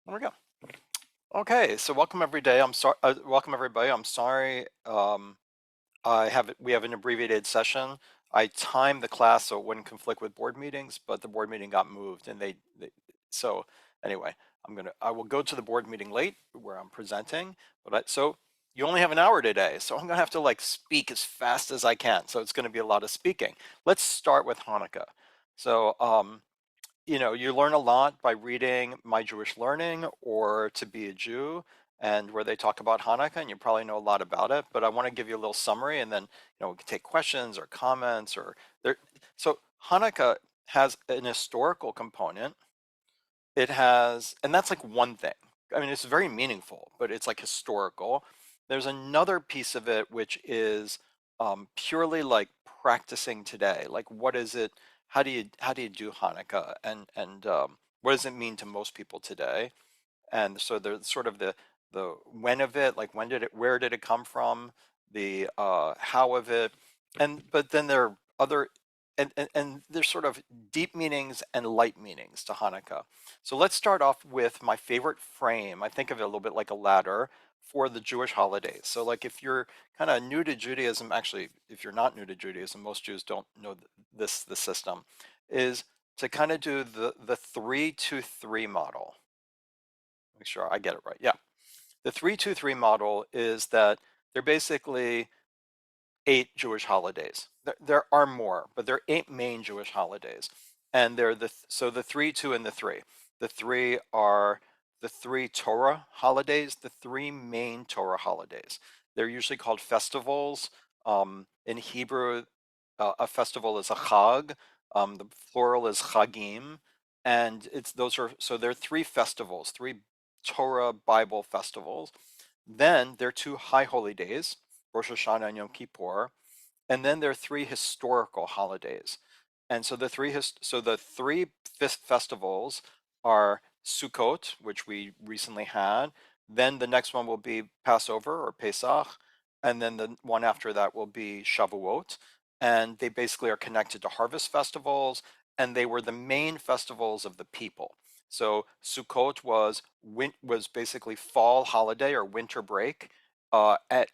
There we go. Okay, so welcome everybody. I'm sorry. We have an abbreviated session. I timed the class so it wouldn't conflict with board meetings, but the board meeting got moved, and so anyway, I will go to the board meeting late where I'm presenting, so you only have an hour today, so I'm gonna have to like speak as fast as I can. So it's gonna be a lot of speaking. Let's start with Hanukkah. So you learn a lot by reading My Jewish Learning or To Be a Jew, and where they talk about Hanukkah, and you probably know a lot about it. But I want to give you a little summary, and then we can take questions or comments or there. So Hanukkah has an historical component. It has, and that's like one thing. I mean, it's very meaningful, but it's like historical. There's another piece of it which is purely like practicing today. Like, what is it? How do you do Hanukkah, and what does it mean to most people today? And so there's sort of the when of it, like where did it come from, the how of it, and but then there are other and there's sort of deep meanings and light meanings to Hanukkah. So let's start off with my favorite frame. I think of it a little bit like a ladder for the Jewish holidays. So like if you're kind of new to Judaism, actually, if you're not new to Judaism, most Jews don't know the system, is to kind of do the 3-2-3 model. Make sure I get it right. Yeah. The 3-2-3 model is that they're basically eight Jewish holidays. There are more, but there are eight main Jewish holidays. And they're the 3, 2, and the 3. The three are the three Torah holidays, the three main Torah holidays. They're usually called festivals. In Hebrew, a festival is a chag. The plural is chagim. And they're three festivals, three Torah Bible festivals. Then there are two high holy days, Rosh Hashanah and Yom Kippur, and then there are three historical holidays. And so the three festivals are Sukkot, which we recently had. Then the next one will be Passover or Pesach, and then the one after that will be Shavuot. And they basically are connected to harvest festivals, and they were the main festivals of the people. So Sukkot was basically fall holiday or winter break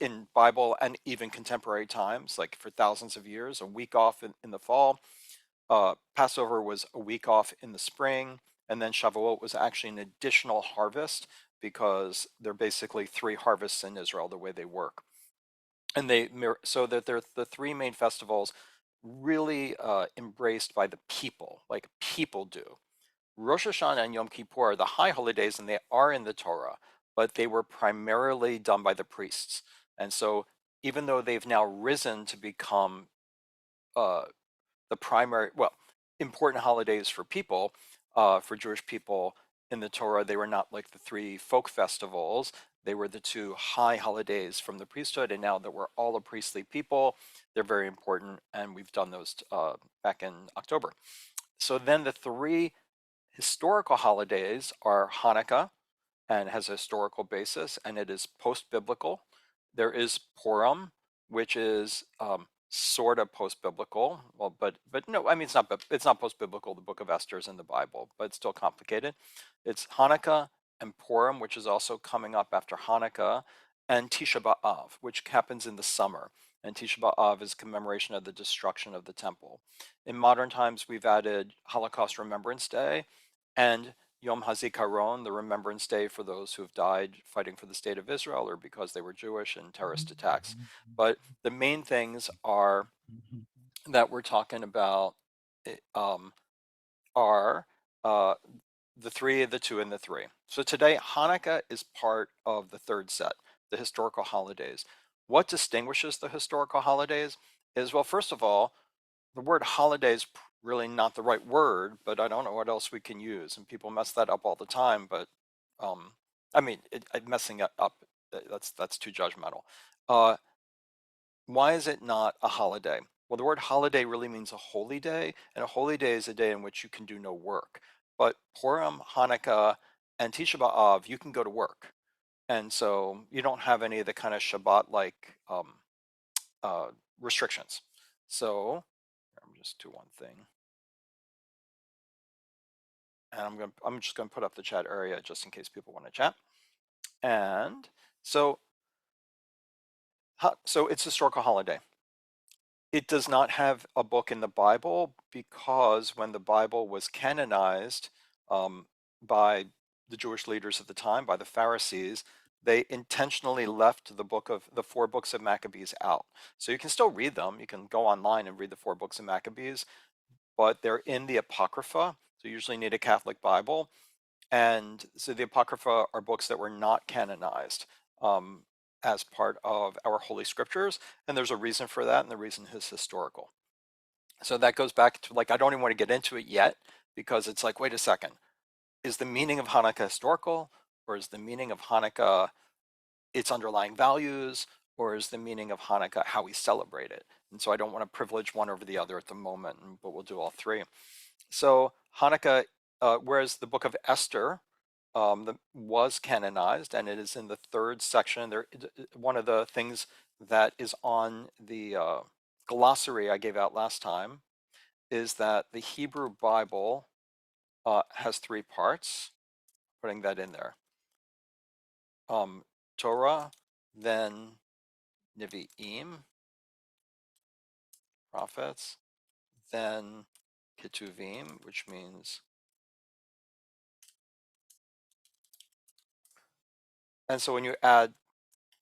in Bible and even contemporary times, like for thousands of years, a week off in the fall. Passover was a week off in the spring, and then Shavuot was actually an additional harvest because they're basically three harvests in Israel the way they work. And so that they're the three main festivals really embraced by the people, like people do. Rosh Hashanah and Yom Kippur are the high holidays, and they are in the Torah, but they were primarily done by the priests. And so, even though they've now risen to become uh, the primary, well, important holidays for people, for Jewish people in the Torah, they were not like the three folk festivals. They were the two high holidays from the priesthood, and now that we're all a priestly people, they're very important, and we've done those back in October. So then the three historical holidays are Hanukkah, and has a historical basis, and it is post-biblical. There is Purim, which is sort of post-biblical. Well, but no, I mean it's not post-biblical. The Book of Esther is in the Bible, but it's still complicated. It's Hanukkah and Purim, which is also coming up after Hanukkah, and Tisha B'Av, which happens in the summer. And Tisha B'Av is commemoration of the destruction of the temple. In modern times, we've added Holocaust Remembrance Day and Yom HaZikaron, the Remembrance Day for those who have died fighting for the state of Israel or because they were Jewish in terrorist attacks. But the main things are that we're talking about um, are uh, the three, the two, and the three. So today, Hanukkah is part of the third set, the historical holidays. What distinguishes the historical holidays is, well, first of all, the word holiday is really not the right word, but I don't know what else we can use. And people mess that up all the time. But um, I mean, messing it up, that's too judgmental. Uh, why is it not a holiday? Well, the word holiday really means a holy day, and a holy day is a day in which you can do no work. But Purim, Hanukkah, and Tisha B'Av, you can go to work. And so you don't have any of the kind of Shabbat-like uh, restrictions. So I'm just do one thing. And I'm just gonna put up the chat area just in case people want to chat. And so it's a historical holiday. It does not have a book in the Bible because when the Bible was canonized um, by the Jewish leaders at the time, by the Pharisees, they intentionally left the four books of Maccabees out. So you can still read them. You can go online and read the four books of Maccabees, but they're in the Apocrypha. So you usually need a Catholic Bible. And so the Apocrypha are books that were not canonized um, as part of our Holy Scriptures. And there's a reason for that, and the reason is historical. So that goes back to, like, I don't even want to get into it yet because it's like, wait a second, is the meaning of Hanukkah historical, or is the meaning of Hanukkah its underlying values, or is the meaning of Hanukkah how we celebrate it? And so I don't want to privilege one over the other at the moment, but we'll do all three. So Hanukkah, whereas the book of Esther was canonized, and it is in the third section. One of the things that is on the glossary I gave out last time is that the Hebrew Bible has three parts, putting that in there. Torah, then Nevi'im, prophets, then Ketuvim, which means, and so when you add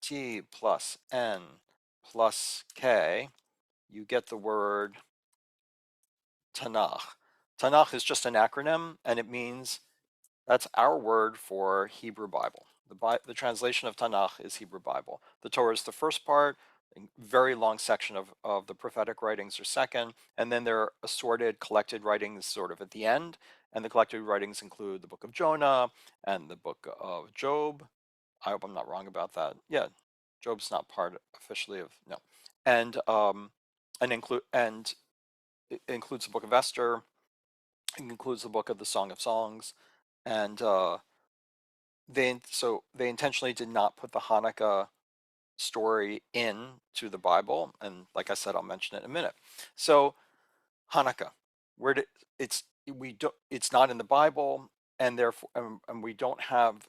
T plus N plus K, you get the word Tanakh. Tanakh is just an acronym, and it means that's our word for Hebrew Bible. The translation of Tanakh is Hebrew Bible. The Torah is the first part, a very long section of the prophetic writings are second, and then there are assorted collected writings sort of at the end, and the collected writings include the book of Jonah and the book of Job. I hope I'm not wrong about that. Yeah, Job's not part officially of, no. And it includes the book of Esther, it includes the book of the Song of Songs, and they intentionally did not put the Hanukkah story into the Bible, and like I said, I'll mention it in a minute. So Hanukkah, where did it's not in the Bible, and therefore, and we don't have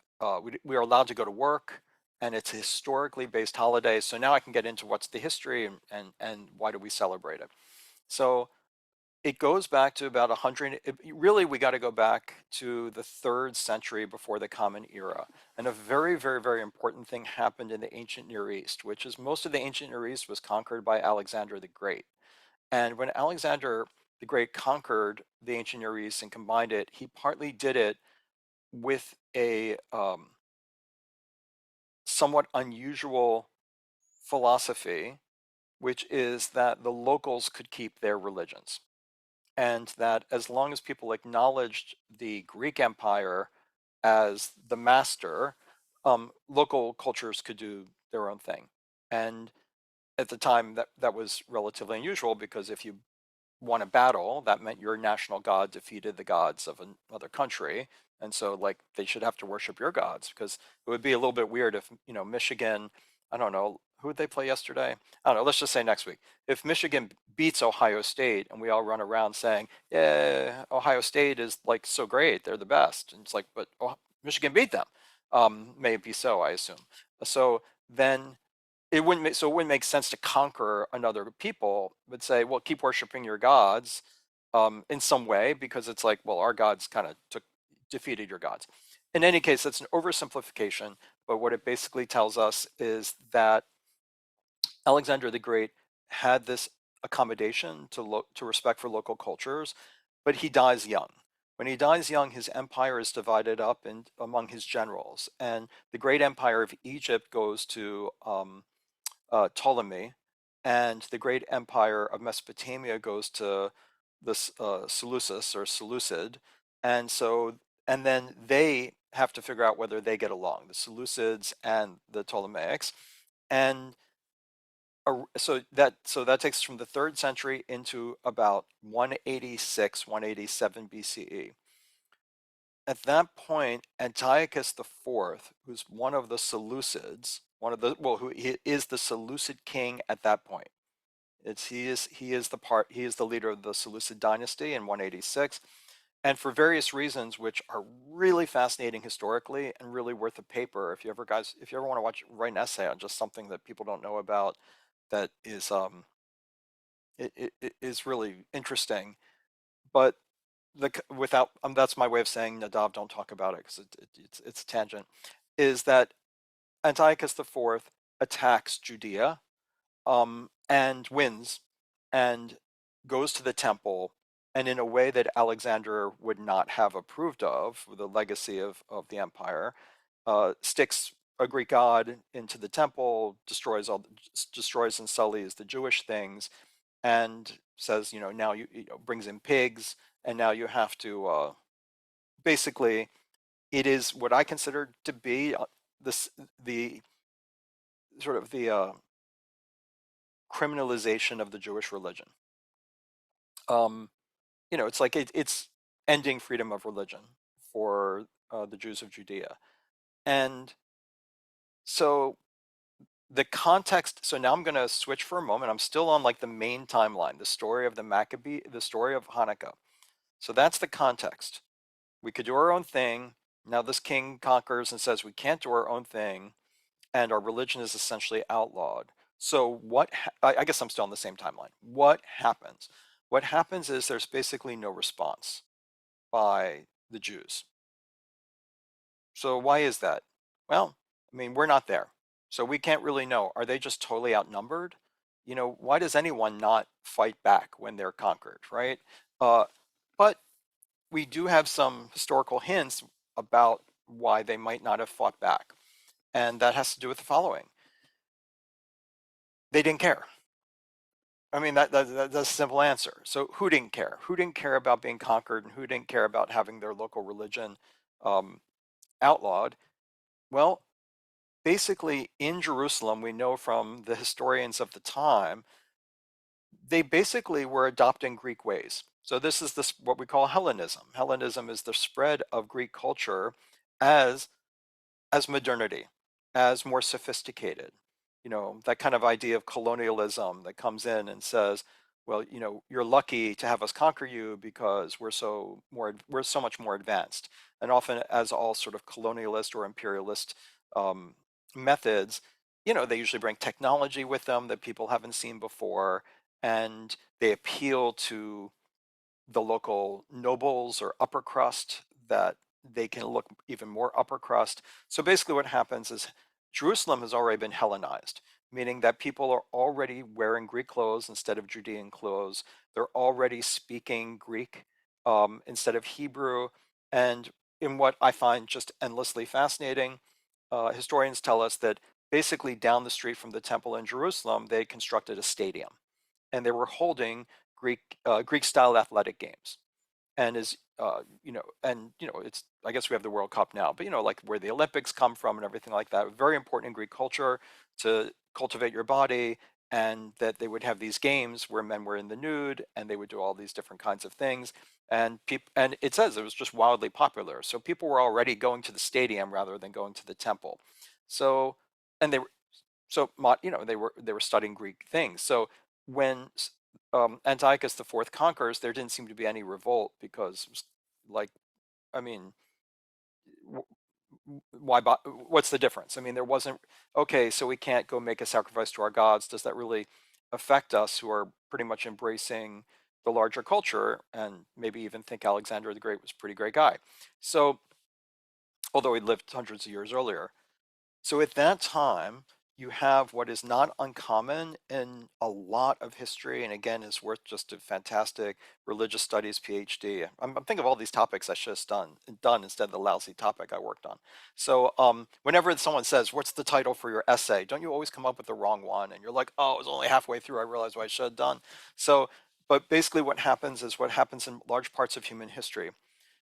we are allowed to go to work, and it's a historically based holiday. So now I can get into what's the history and why do we celebrate it. So it goes back to about 100. Really, we got to go back to the 3rd century before the Common Era. And a very, very, very important thing happened in the ancient Near East, which is most of the ancient Near East was conquered by Alexander the Great. And when Alexander the Great conquered the ancient Near East and combined it, he partly did it with a somewhat unusual philosophy, which is that the locals could keep their religions. And that as long as people acknowledged the Greek Empire as the master, local cultures could do their own thing. And at the time, that was relatively unusual because if you won a battle, that meant your national god defeated the gods of another country. And so, like, they should have to worship your gods because it would be a little bit weird if, Michigan, I don't know, who would they play yesterday? I don't know, let's just say next week. If Michigan beats Ohio State and we all run around saying, yeah, Ohio State is like so great, they're the best. And it's like, but Michigan beat them. Maybe so, I assume. So then it wouldn't make sense to conquer another people, but say, well, keep worshiping your gods in some way, because it's like, well, our gods kind of defeated your gods. In any case, that's an oversimplification, but what it basically tells us is that Alexander the Great had this accommodation to respect for local cultures, but he dies young. When he dies young, his empire is divided up among his generals, and the great empire of Egypt goes to Ptolemy, and the great empire of Mesopotamia goes to the Seleucus or Seleucid, and so and then they have to figure out whether they get along, the Seleucids and the Ptolemaics, and so that takes us from the 3rd century into about 186, 187 BCE. At that point, Antiochus IV, who's one of the Seleucids, who he is the Seleucid king at that point. He is the leader of the Seleucid dynasty in 186. and for various reasons, which are really fascinating historically and really worth a paper. If you ever want to write an essay on just something that people don't know about, that is it is really interesting. But without that's my way of saying, Nadav, don't talk about it because it's a tangent. Is that Antiochus the Fourth attacks Judea, and wins, and goes to the temple, and in a way that Alexander would not have approved of, the legacy of the empire, sticks a Greek god into the temple, destroys and sullies the Jewish things, and says, now brings in pigs, and now you have to basically, it is what I consider to be this the sort of the criminalization of the Jewish religion. Um, it's like it's ending freedom of religion for the Jews of Judea. And so the context, so now I'm going to switch for a moment. I'm still on like the main timeline, the story of the Maccabee, the story of Hanukkah. So that's the context. We could do our own thing. Now this king conquers and says we can't do our own thing, and our religion is essentially outlawed. So I guess I'm still on the same timeline. What happens? What happens is there's basically no response by the Jews. So why is that? Well, I mean, we're not there. So we can't really know. Are they just totally outnumbered? Why does anyone not fight back when they're conquered, right? Uh, but we do have some historical hints about why they might not have fought back. And that has to do with the following. They didn't care. I mean, that's a simple answer. So who didn't care? Who didn't care about being conquered, and who didn't care about having their local religion um, outlawed? Well, basically in Jerusalem, we know from the historians of the time, they basically were adopting Greek ways. So this is what we call Hellenism. Hellenism is the spread of Greek culture as modernity, as more sophisticated. That kind of idea of colonialism that comes in and says, well, you're lucky to have us conquer you because we're so much more advanced. And often, as all sort of colonialist or imperialist um, methods, they usually bring technology with them that people haven't seen before, and they appeal to the local nobles or upper crust, that they can look even more upper crust. So basically what happens is Jerusalem has already been Hellenized, meaning that people are already wearing Greek clothes instead of Judean clothes. They're already speaking Greek instead of Hebrew. And in what I find just endlessly fascinating, historians tell us that basically down the street from the temple in Jerusalem, they constructed a stadium, and they were holding Greek style athletic games. And it's, I guess we have the World Cup now, but like where the Olympics come from and everything like that, very important in Greek culture to cultivate your body, and that they would have these games where men were in the nude and they would do all these different kinds of things. And it says it was just wildly popular. So people were already going to the stadium rather than going to the temple. So, and they were they were studying Greek things. So when Antiochus the Fourth conquers, there didn't seem to be any revolt because, like, I mean, why? What's the difference? I mean, there wasn't. Okay, so we can't go make a sacrifice to our gods. Does that really affect us, who are pretty much embracing the larger culture, and maybe even think Alexander the Great was a pretty great guy? So, although he lived hundreds of years earlier. So at that time, you have what is not uncommon in a lot of history, and again, is worth just a fantastic religious studies PhD. I'm thinking of all these topics I should have done instead of the lousy topic I worked on. So whenever someone says, "What's the title for your essay?" don't you always come up with the wrong one, and you're like, "Oh, it was only halfway through. I realized what I should have done." So, but basically, what happens is what happens in large parts of human history.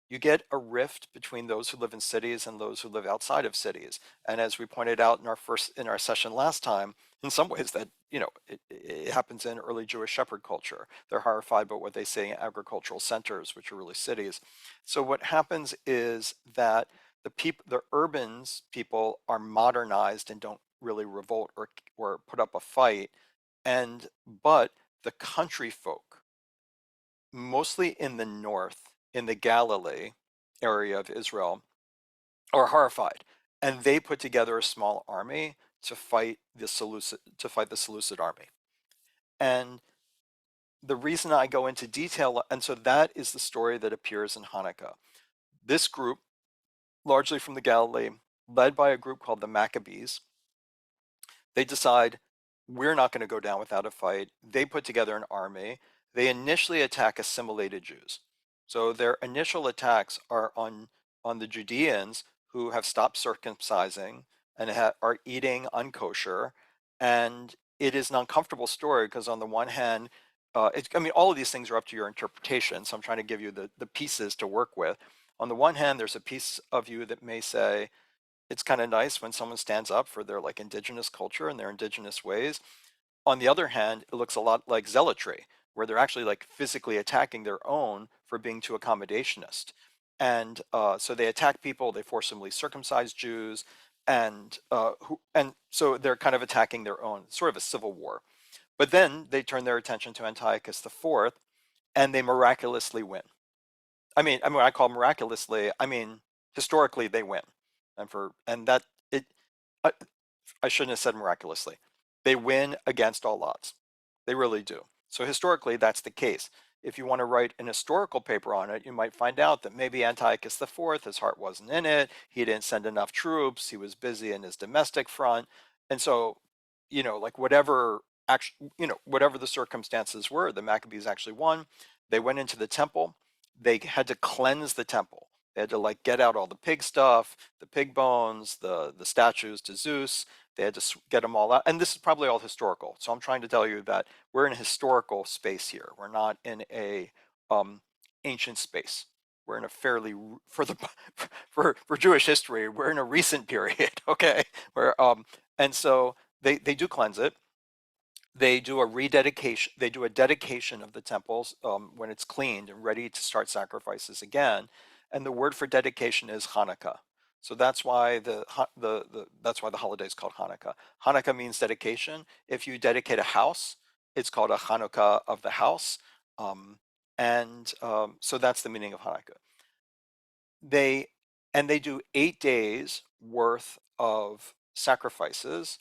You get a rift between those who live in cities and those who live outside of cities. And as we pointed out in our session last time, in some ways that it happens in early Jewish shepherd culture. They're horrified by what they say in agricultural centers, which are really cities. So what happens is that the urbans people are modernized and don't really revolt or put up a fight, but the country folk, mostly in the north, in the Galilee area of Israel are horrified, and they put together a small army to fight the Seleucid army. And the reason I go into detail, and so that is the story that appears in Hanukkah. This group, largely from the Galilee, led by a group called the Maccabees, they decide we're not going to go down without a fight. They put together an army. They initially attack assimilated Jews. So their initial attacks are on the Judeans who have stopped circumcising and are eating unkosher. And it is an uncomfortable story because on the one hand, I mean, all of these things are up to your interpretation. So I'm trying to give you the pieces to work with. On the one hand, there's a piece of you that may say, it's kind of nice when someone stands up for their like indigenous culture and their indigenous ways. On the other hand, it looks a lot like zealotry, where they're actually like physically attacking their own for being too accommodationist. And so they attack people, they forcibly circumcise Jews, and so they're kind of attacking their own, sort of a civil war. But then they turn their attention to Antiochus IV, and they miraculously win. I mean, when I call miraculously, I mean historically they win, and that it. I, I shouldn't have said miraculously. They win against all odds. They really do. So historically, that's the case. If you want to write an historical paper on it, you might find out that maybe Antiochus IV, his heart wasn't in it. He didn't send enough troops. He was busy in his domestic front, and so, like whatever the circumstances were, the Maccabees actually won. They went into the temple. They had to cleanse the temple. They had to like get out all the pig stuff, the pig bones, the statues to Zeus. They had to get them all out. And this is probably all historical. So I'm trying to tell you that we're in a historical space here. We're not in a um, ancient space. We're in a fairly for the for Jewish history. We're in a recent period, okay? Where and so they do cleanse it. They do a rededication. They do a dedication of the temples when it's cleaned and ready to start sacrifices again. And the word for dedication is Hanukkah. So that's why that's why the holiday is called Hanukkah. Hanukkah means dedication. If you dedicate a house, it's called a Hanukkah of the house. So that's the meaning of Hanukkah. They they do 8 days worth of sacrifices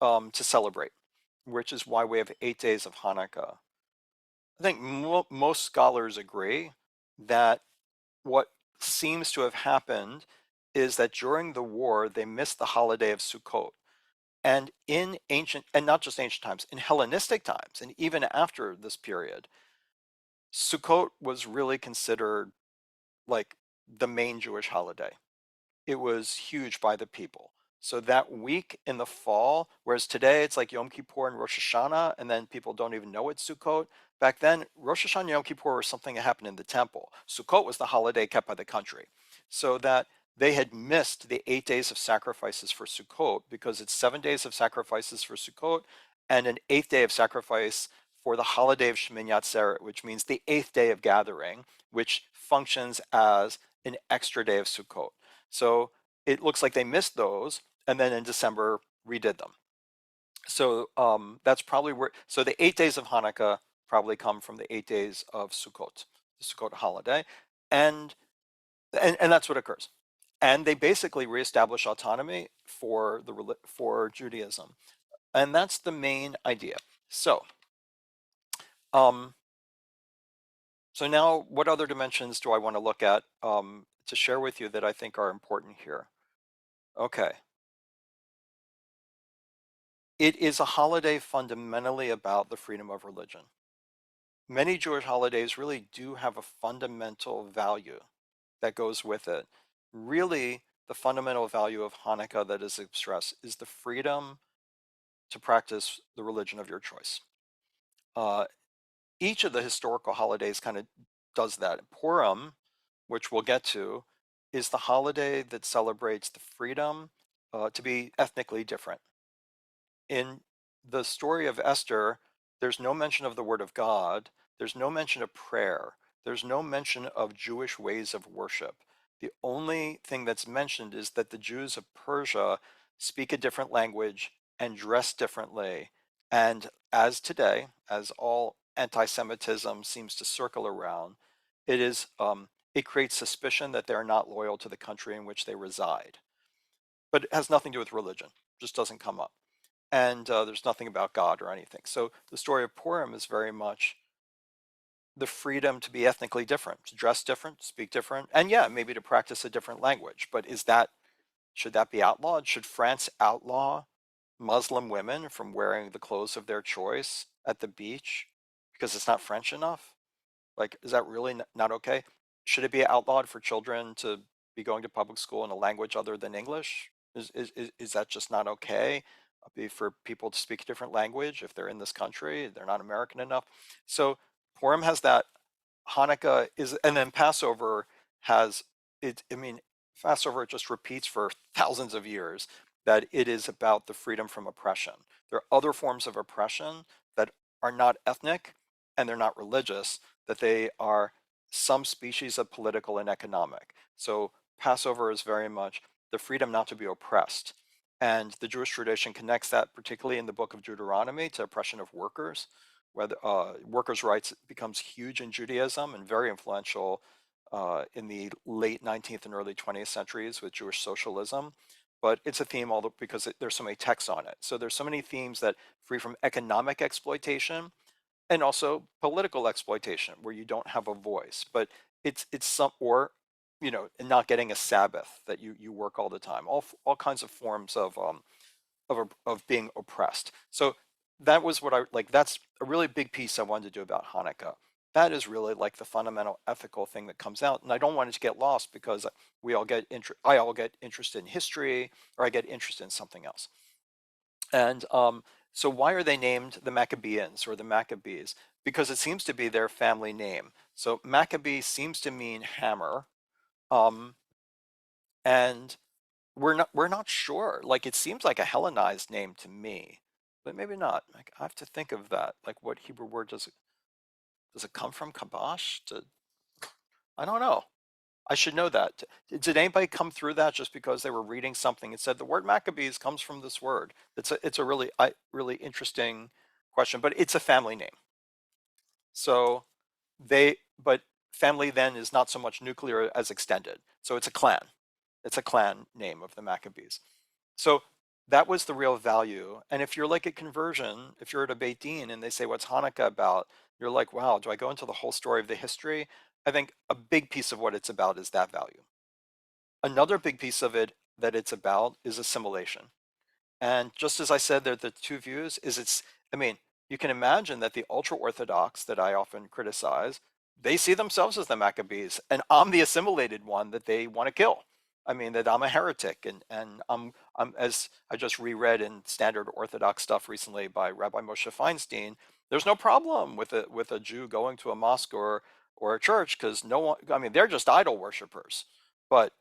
to celebrate, which is why we have 8 days of Hanukkah. I think most scholars agree that what seems to have happened is that during the war, they missed the holiday of Sukkot. And in ancient, and not just ancient times, in Hellenistic times, and even after this period, Sukkot was really considered like the main Jewish holiday. It was huge by the people. So that week in the fall, whereas today it's like Yom Kippur and Rosh Hashanah, and then people don't even know it's Sukkot. Back then, Rosh Hashanah and Yom Kippur was something that happened in the temple. Sukkot was the holiday kept by the country. So that they had missed the 8 days of sacrifices for Sukkot because it's 7 days of sacrifices for Sukkot and an eighth day of sacrifice for the holiday of Shemini Atzeret, which means the eighth day of gathering, which functions as an extra day of Sukkot. So it looks like they missed those and then in December redid them. So that's probably where, so the 8 days of Hanukkah probably come from the 8 days of Sukkot, the Sukkot holiday. And, and that's what occurs. And they basically reestablish autonomy for Judaism. And that's the main idea. So, um, so now what other dimensions do I want to look at to share with you that I think are important here? Okay. It is a holiday fundamentally about the freedom of religion. Many Jewish holidays really do have a fundamental value that goes with it. Really, the fundamental value of Hanukkah that is expressed is the freedom to practice the religion of your choice. Uh, each of the historical holidays kind of does that. Purim, which we'll get to, is the holiday that celebrates the freedom to be ethnically different. In the story of Esther, there's no mention of the word of God, there's no mention of prayer, there's no mention of Jewish ways of worship. The only thing that's mentioned is that the Jews of Persia speak a different language and dress differently. And as today, as all anti Semitism seems to circle around, it is it creates suspicion that they're not loyal to the country in which they reside. But it has nothing to do with religion, just doesn't come up. And there's nothing about God or anything. So the story of Purim is very much the freedom to be ethnically different, to dress different, speak different, and yeah, maybe to practice a different language. But should that be outlawed? Should France outlaw Muslim women from wearing the clothes of their choice at the beach because it's not French enough? Like, is that really not okay? Should it be outlawed for children to be going to public school in a language other than English? Is that just not okay? For people to speak a different language if they're in this country, they're not American enough. So Purim has that. Hanukkah is, and then Passover has it. I mean, Passover just repeats for thousands of years that it is about the freedom from oppression. There are other forms of oppression that are not ethnic and they're not religious, that they are some species of political and economic. So Passover is very much the freedom not to be oppressed. And the Jewish tradition connects that, particularly in the book of Deuteronomy, to oppression of workers, where workers' rights becomes huge in Judaism and very influential in the late 19th and early 20th centuries with Jewish socialism. But it's a theme because there's so many texts on it. So there's so many themes that free from economic exploitation and also political exploitation where you don't have a voice. But it's some, or not getting a Sabbath, that you work all the time, all kinds of forms of being oppressed. So that was what I like. That's a really big piece I wanted to do about Hanukkah. That is really like the fundamental ethical thing that comes out, and I don't want it to get lost because I all get interested in history, or I get interested in something else. And so why are they named the Maccabeans or the Maccabees? Because it seems to be their family name. So Maccabee seems to mean hammer, um, and we're not sure. Like, it seems like a Hellenized name to me, but maybe not. Like, I have to think of that. Like, what Hebrew word does it come from? Kabash? I don't know. I should know that. Did anybody come through that just because they were reading something and said the word Maccabees comes from this word? It's a really interesting question, but it's a family name. So but family then is not so much nuclear as extended. So it's a clan. It's a clan name of the Maccabees. So that was the real value. And if you're like a conversion, if you're at a Beit Din and they say, what's Hanukkah about? You're like, wow, do I go into the whole story of the history? I think a big piece of what it's about is that value. Another big piece of it that it's about is assimilation. And just as I said, there are the two views. I mean, you can imagine that the ultra Orthodox that I often criticize, they see themselves as the Maccabees, and I'm the assimilated one that they want to kill. I mean, that I'm a heretic, and I'm as I just reread in standard Orthodox stuff recently by Rabbi Moshe Feinstein. There's no problem with a Jew going to a mosque or a church because no one. I mean, they're just idol worshippers, but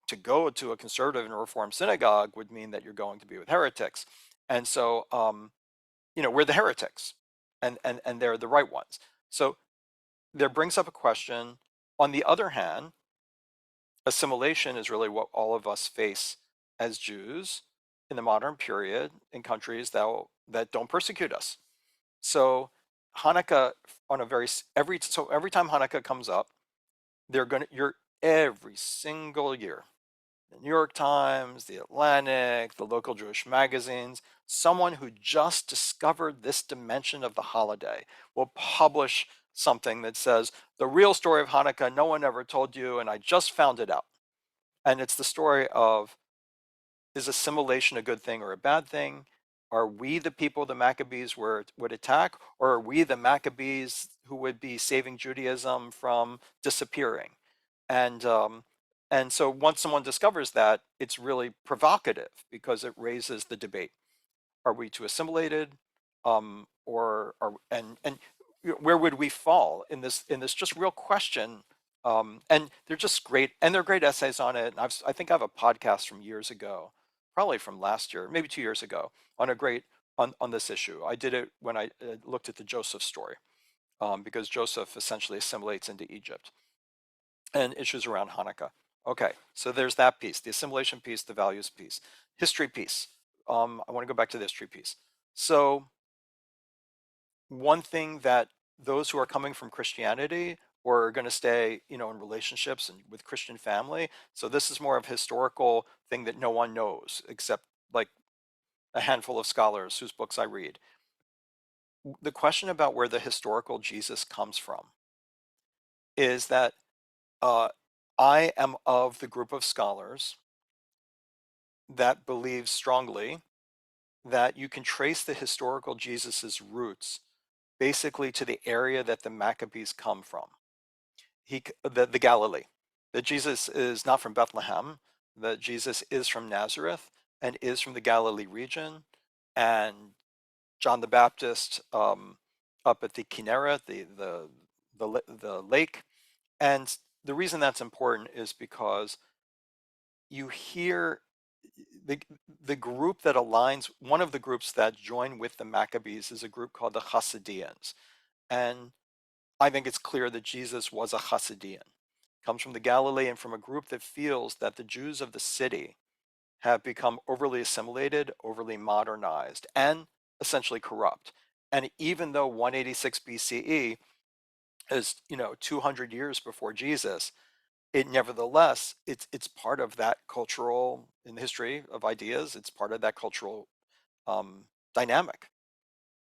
to go to a conservative and reform synagogue would mean that you're going to be with heretics. And so, we're the heretics and they're the right ones. So there brings up a question. On the other hand, assimilation is really what all of us face as Jews in the modern period in countries that don't persecute us. So Hanukkah on a very every time Hanukkah comes up, you're every single year, the New York Times, the Atlantic, the local Jewish magazines, someone who just discovered this dimension of the holiday will publish something that says, the real story of Hanukkah, no one ever told you, and I just found it out. And it's the story of, is assimilation a good thing or a bad thing? Are we the people the Maccabees would attack, or are we the Maccabees who would be saving Judaism from disappearing? And so once someone discovers that, it's really provocative because it raises the debate. Are we too assimilated? Or are and where would we fall in this just real question? And they're just great, and they're great essays on it. And I think I have a podcast from years ago, probably from last year, maybe 2 years ago, on this issue. I did it when I looked at the Joseph story, because Joseph essentially assimilates into Egypt, and issues around Hanukkah. Okay, so there's that piece, the assimilation piece, the values piece, history piece. I want to go back to the history piece. So one thing that those who are coming from Christianity or are going to stay, in relationships and with Christian family. So this is more of a historical thing that no one knows except like a handful of scholars whose books I read. The question about where the historical Jesus comes from is that uh, I am of the group of scholars that believes strongly that you can trace the historical Jesus's roots basically to the area that the Maccabees come from. The Galilee. That Jesus is not from Bethlehem, that Jesus is from Nazareth and is from the Galilee region, and John the Baptist up at the Kinneret, the lake. And the reason that's important is because you hear the the group that aligns, one of the groups that join with the Maccabees is a group called the Hasidians. And I think it's clear that Jesus was a Hasidian, comes from the Galilee and from a group that feels that the Jews of the city have become overly assimilated, overly modernized, and essentially corrupt. And even though 186 BCE is, 200 years before Jesus, it nevertheless, it's part of that cultural, in the history of ideas, it's part of that cultural um, dynamic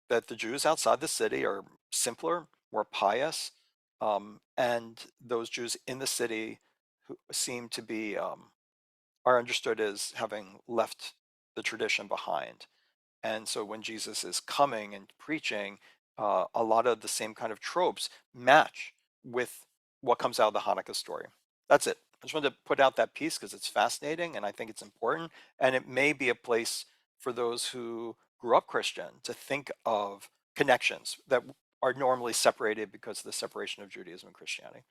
that the Jews outside the city are simpler, more pious, and those Jews in the city who seem to be are understood as having left the tradition behind. And so when Jesus is coming and preaching, a lot of the same kind of tropes match with what comes out of the Hanukkah story. That's it. I just wanted to put out that piece because it's fascinating and I think it's important. And it may be a place for those who grew up Christian to think of connections that are normally separated because of the separation of Judaism and Christianity.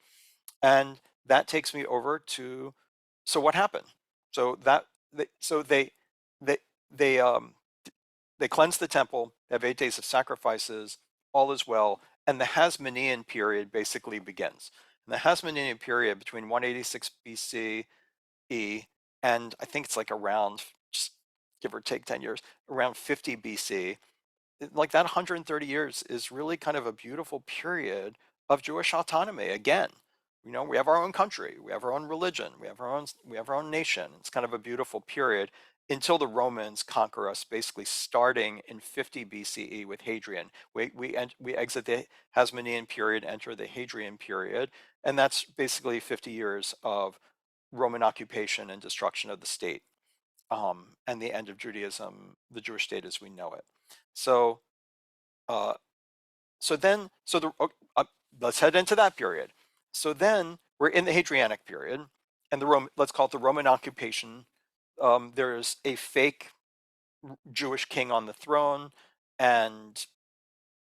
And that takes me over to, so what happened? So that so they they they cleanse the temple, they have 8 days of sacrifices, all is well, and the Hasmonean period basically begins. And the Hasmonean period between 186 BCE and I think it's like around, just give or take 10 years, around 50 BC, like that 130 years is really kind of a beautiful period of Jewish autonomy. Again, we have our own country, we have our own religion, we have our own nation. It's kind of a beautiful period until the Romans conquer us, basically starting in 50 BCE with Hadrian. We exit the Hasmonean period, enter the Hadrian period, and that's basically 50 years of Roman occupation and destruction of the state, and the end of Judaism, the Jewish state as we know it. So uh, let's head into that period. So then we're in the Hadrianic period, and let's call it the Roman occupation. There's a fake Jewish king on the throne, and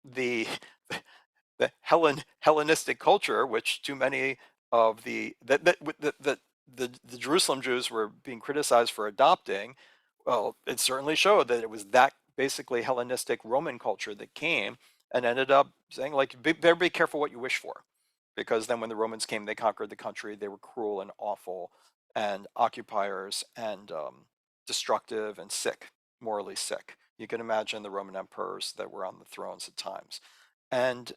the the Hellenistic culture, which too many of the Jerusalem Jews were being criticized for adopting, well, it certainly showed that it was that basically Hellenistic Roman culture that came and ended up saying, like, better be careful what you wish for, because then when the Romans came, they conquered the country. They were cruel and awful and occupiers and destructive and sick, morally sick. You can imagine the Roman emperors that were on the thrones at times. And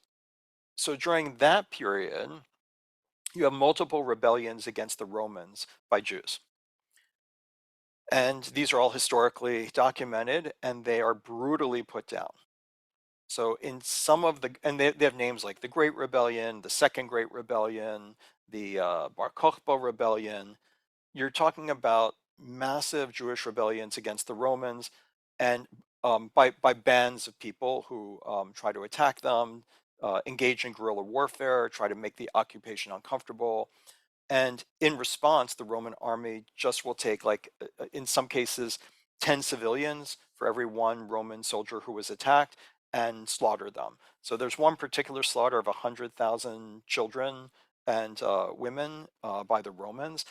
so during that period, you have multiple rebellions against the Romans by Jews. And these are all historically documented and they are brutally put down. So in some of and they have names like the Great Rebellion, the Second Great Rebellion, the Bar Kokhba Rebellion. You're talking about massive Jewish rebellions against the Romans, and by bands of people who try to attack them, engage in guerrilla warfare, try to make the occupation uncomfortable. And in response, the Roman army just will take, like, in some cases, 10 civilians for every one Roman soldier who was attacked and slaughter them. So there's one particular slaughter of 100,000 children and women by the Romans.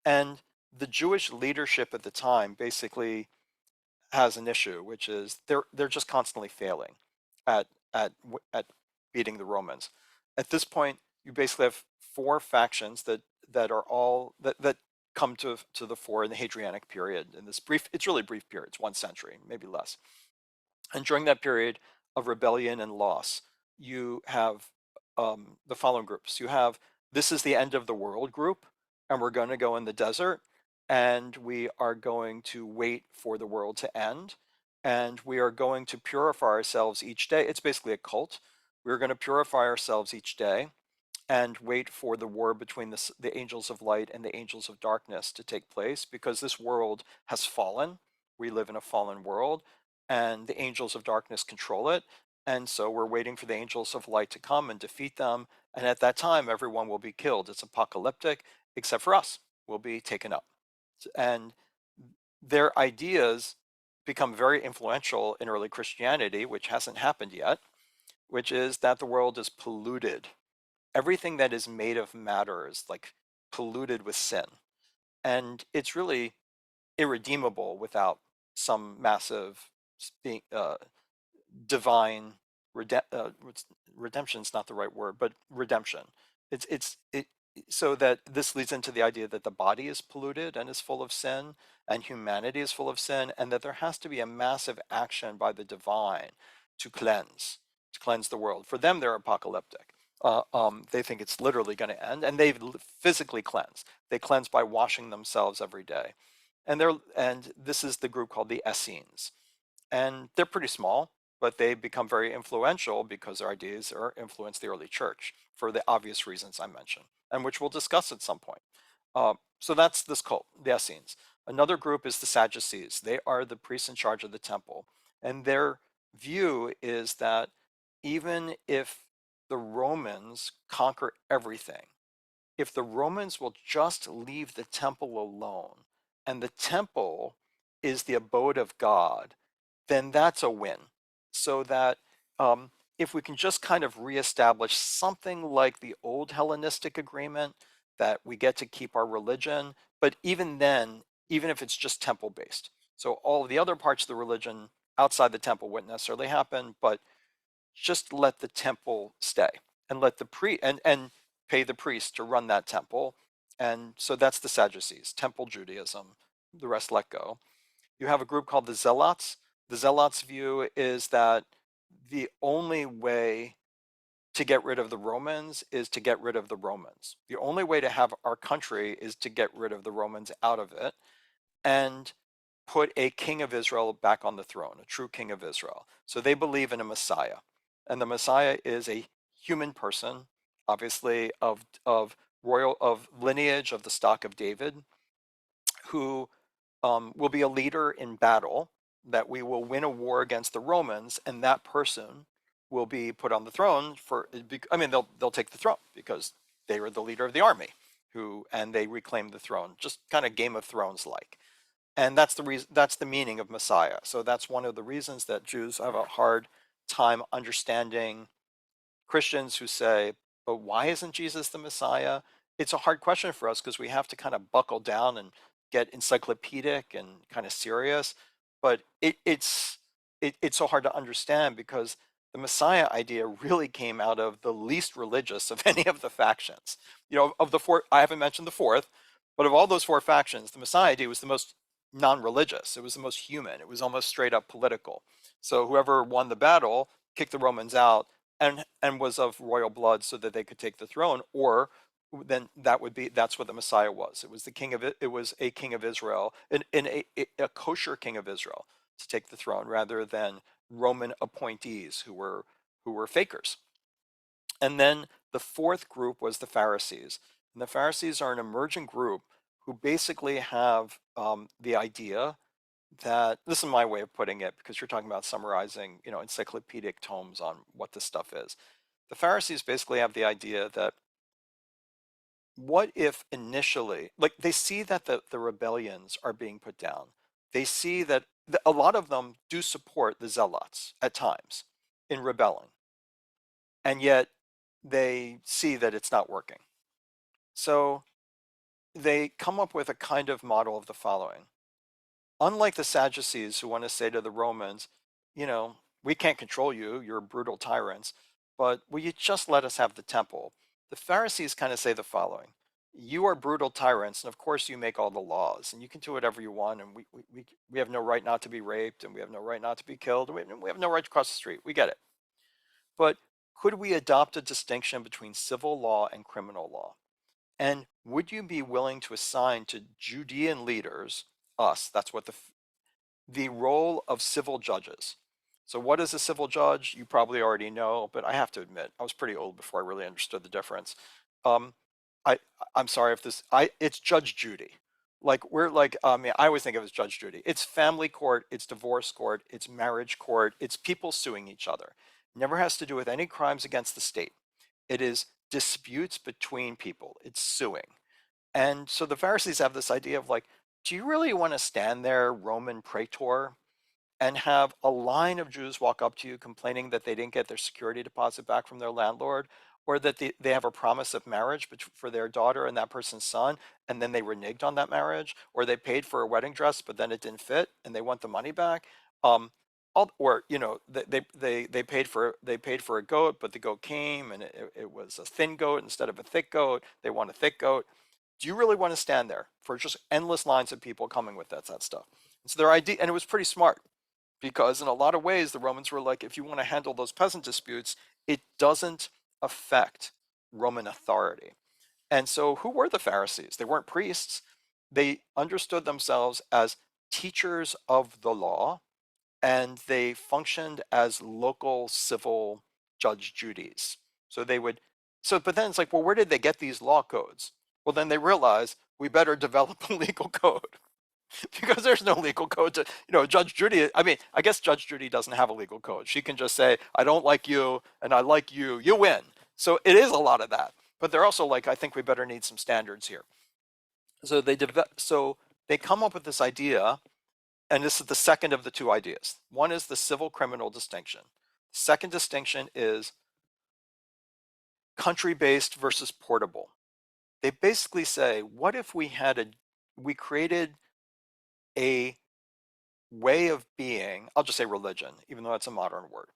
And the Jewish leadership at the time basically has an issue, which is they're just constantly failing at at beating the Romans. At this point, you basically have four factions that are all that come to the fore in the Hadrianic period. In this brief, it's really brief period. It's 1 century, maybe less. And during that period of rebellion and loss, you have the following groups. You have this is the end of the world group, and we're going to go in the desert, and we are going to wait for the world to end, and we are going to purify ourselves each day. It's basically a cult. We're going to purify ourselves each day and wait for the war between the angels of light and the angels of darkness to take place because this world has fallen. We live in a fallen world, and the angels of darkness control it. And so we're waiting for the angels of light to come and defeat them. And at that time, everyone will be killed. It's apocalyptic, except for us. We'll be taken up. And their ideas become very influential in early Christianity, which hasn't happened yet, which is that the world is polluted. Everything that is made of matter is like polluted with sin. And it's really irredeemable without some massive divine redemption is not the right word, but redemption. It so that this leads into the idea that the body is polluted and is full of sin, and humanity is full of sin, and that there has to be a massive action by the divine to cleanse the world. For them, they're apocalyptic. They think it's literally going to end, and they physically cleanse. They cleanse by washing themselves every day, and this is the group called the Essenes, and they're pretty small, but they become very influential because their ideas are influence the early church for the obvious reasons I mentioned, and which we'll discuss at some point. So that's this cult, the Essenes. Another group is the Sadducees. They are the priests in charge of the temple, and their view is that even if the Romans conquer everything, if the Romans will just leave the temple alone, and the temple is the abode of God, then that's a win. So that if we can just kind of reestablish something like the old Hellenistic agreement, that we get to keep our religion, but even then, even if it's just temple based, so all of the other parts of the religion outside the temple wouldn't necessarily happen, but just let the temple stay and let the and pay the priest to run that temple. And so that's the Sadducees, temple Judaism. The rest let go. You have a group called the Zealots. The Zealots' view is that the only way to get rid of the Romans is to get rid of the Romans. The only way to have our country is to get rid of the Romans out of it and put a king of Israel back on the throne, a true king of Israel. So they believe in a Messiah. And the Messiah is a human person, obviously of royal of lineage of the stock of David, who will be a leader in battle, that we will win a war against the Romans, and that person will be put on the throne for, I mean, they'll take the throne because they were the leader of the army and they reclaim the throne, just kind of Game of Thrones like. And that's the reason, that's the meaning of Messiah. So that's one of the reasons that Jews have a hard time understanding Christians who say, but why isn't Jesus the Messiah? It's a hard question for us because we have to kind of buckle down and get encyclopedic and kind of serious. But it's so hard to understand because the Messiah idea really came out of the least religious of any of the factions. You know, of the four, I haven't mentioned the fourth, but of all those four factions, the Messiah idea was the most non-religious. It was the most human. It was almost straight up political. So whoever won the battle kicked the Romans out and was of royal blood so that they could take the throne, or then that's what the Messiah was. It was the king of it. It was a king of Israel, a kosher king of Israel to take the throne, rather than Roman appointees who were fakers. And then the fourth group was the Pharisees, and the Pharisees are an emerging group who basically have the idea that, this is my way of putting it because you're talking about summarizing, encyclopedic tomes on what this stuff is. The Pharisees basically have the idea that what if initially, like they see that the rebellions are being put down. They see that a lot of them do support the zealots at times in rebelling, and yet they see that it's not working. So they come up with a kind of model of the following. Unlike the Sadducees who want to say to the Romans, we can't control you, you're brutal tyrants, but will you just let us have the temple? The Pharisees kind of say the following: you are brutal tyrants, and of course you make all the laws, and you can do whatever you want, and we have no right not to be raped, and we have no right not to be killed, and we have no right to cross the street. We get it. But could we adopt a distinction between civil law and criminal law? And would you be willing to assign to Judean leaders, us, that's what the role of civil judges? So what is a civil judge? You probably already know, but I have to admit, I was pretty old before I really understood the difference. Um, I I'm sorry if it's Judge Judy. Like we're like I mean I always think of it as Judge Judy. It's family court, it's divorce court, it's marriage court, it's people suing each other. Never has to do with any crimes against the state. It is disputes between people. It's suing. And so the Pharisees have this idea of like, do you really want to stand there, Roman praetor, and have a line of Jews walk up to you complaining that they didn't get their security deposit back from their landlord, or that they have a promise of marriage for their daughter and that person's son, and then they reneged on that marriage, or they paid for a wedding dress, but then it didn't fit and they want the money back. Or they paid for a goat, but the goat came and it was a thin goat instead of a thick goat. They want a thick goat. Do you really want to stand there for just endless lines of people coming with that stuff? And so their idea, and it was pretty smart because in a lot of ways the Romans were like, if you want to handle those peasant disputes, it doesn't affect Roman authority. And so who were the Pharisees? They weren't priests. They understood themselves as teachers of the law, and they functioned as local civil judge Judies. So they would, but then it's like, well, where did they get these law codes? Well, then they realize we better develop a legal code because there's no legal code to, Judge Judy. I mean, I guess Judge Judy doesn't have a legal code. She can just say, I don't like you and I like you, you win. So it is a lot of that. But they're also like, I think we better need some standards here. So they come up with this idea, and this is the second of the two ideas. One is the civil criminal distinction. Second distinction is country-based versus portable. They basically say, what if we created a way of being, I'll just say religion, even though that's a modern word.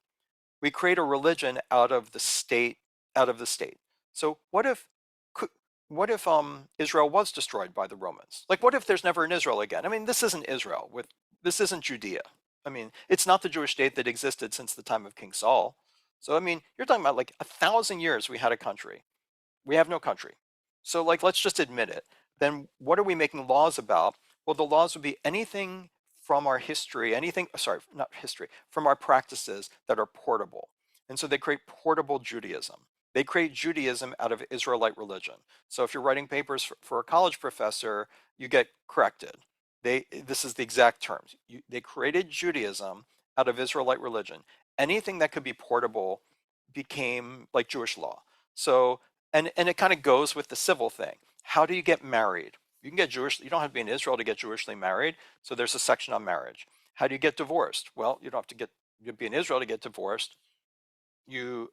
We create a religion out of the state. So what if Israel was destroyed by the Romans? Like what if there's never an Israel again? I mean, this isn't Israel. This isn't Judea. I mean, it's not the Jewish state that existed since the time of King Saul. So I mean, you're talking about like 1,000 years we had a country. We have no country. So like let's just admit it. Then what are we making laws about? Well, the laws would be anything from our history, sorry, not history, from our practices that are portable. And so they create portable Judaism. They create Judaism out of Israelite religion. So if you're writing papers for a college professor, you get corrected. This is the exact terms. They created Judaism out of Israelite religion. Anything that could be portable became like Jewish law. So and it kind of goes with the civil thing. How do you get married? You can get Jewish, you don't have to be in Israel to get Jewishly married. So there's a section on marriage. How do you get divorced? Well, you don't have to be in Israel to get divorced. You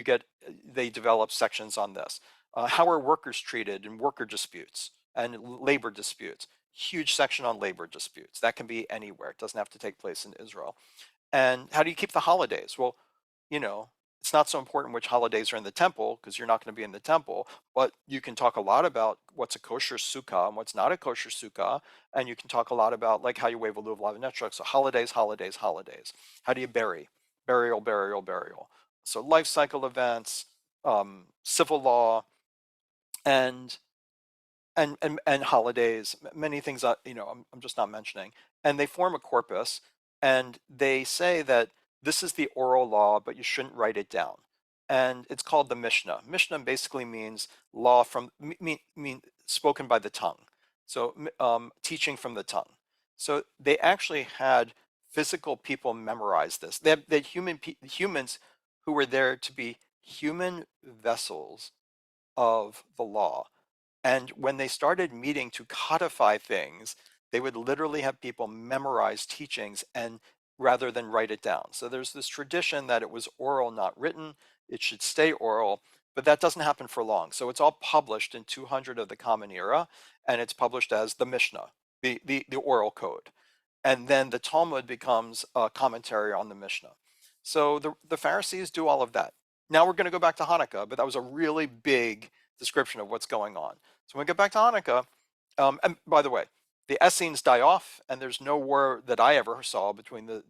get, they develop sections on this. How are workers treated in worker disputes and labor disputes? Huge section on labor disputes. That can be anywhere. It doesn't have to take place in Israel. And how do you keep the holidays? Well, you know, it's not so important which holidays are in the temple because you're not going to be in the temple, but you can talk a lot about what's a kosher sukkah and what's not a kosher sukkah. And you can talk a lot about like how you wave a lulav and netrach. So holidays, holidays, holidays. How do you bury? Burial, burial, burial. So life cycle events, civil law, and and holidays, many things that I'm just not mentioning, and they form a corpus, and they say that this is the oral law, but you shouldn't write it down, and it's called the Mishnah. Mishnah basically means law from mean spoken by the tongue, so teaching from the tongue. So they actually had physical people memorize this. They had humans who were there to be human vessels of the law, and when they started meeting to codify things, they would literally have people memorize teachings and rather than write it down. So there's this tradition that it was oral, not written. It should stay oral, but that doesn't happen for long. So it's all published in 200 of the Common Era, and it's published as the Mishnah, the oral code. And then the Talmud becomes a commentary on the Mishnah. So the Pharisees do all of that. Now we're going to go back to Hanukkah, but that was a really big description of what's going on. So when we get back to Hanukkah, and by the way, the Essenes die off, and there's no war that I ever saw between the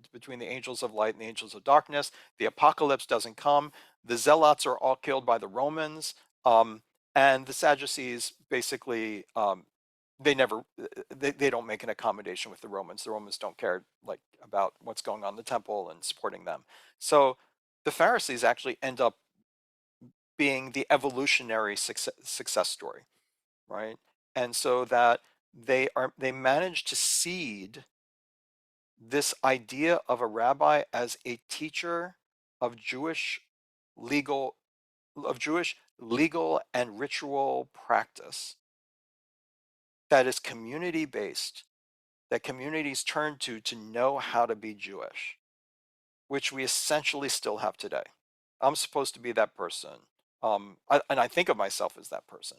angels of light and the angels of darkness. The apocalypse doesn't come. The Zealots are all killed by the Romans, um, and the Sadducees basically they never they don't make an accommodation with the Romans. The Romans don't care like about what's going on in the temple and supporting them. So the Pharisees actually end up being the evolutionary success story, right? And so that they manage to seed this idea of a rabbi as a teacher of legal Jewish legal and ritual practice that is community based, that communities turn to know how to be Jewish, which we essentially still have today. I'm supposed to be that person. And I think of myself as that person.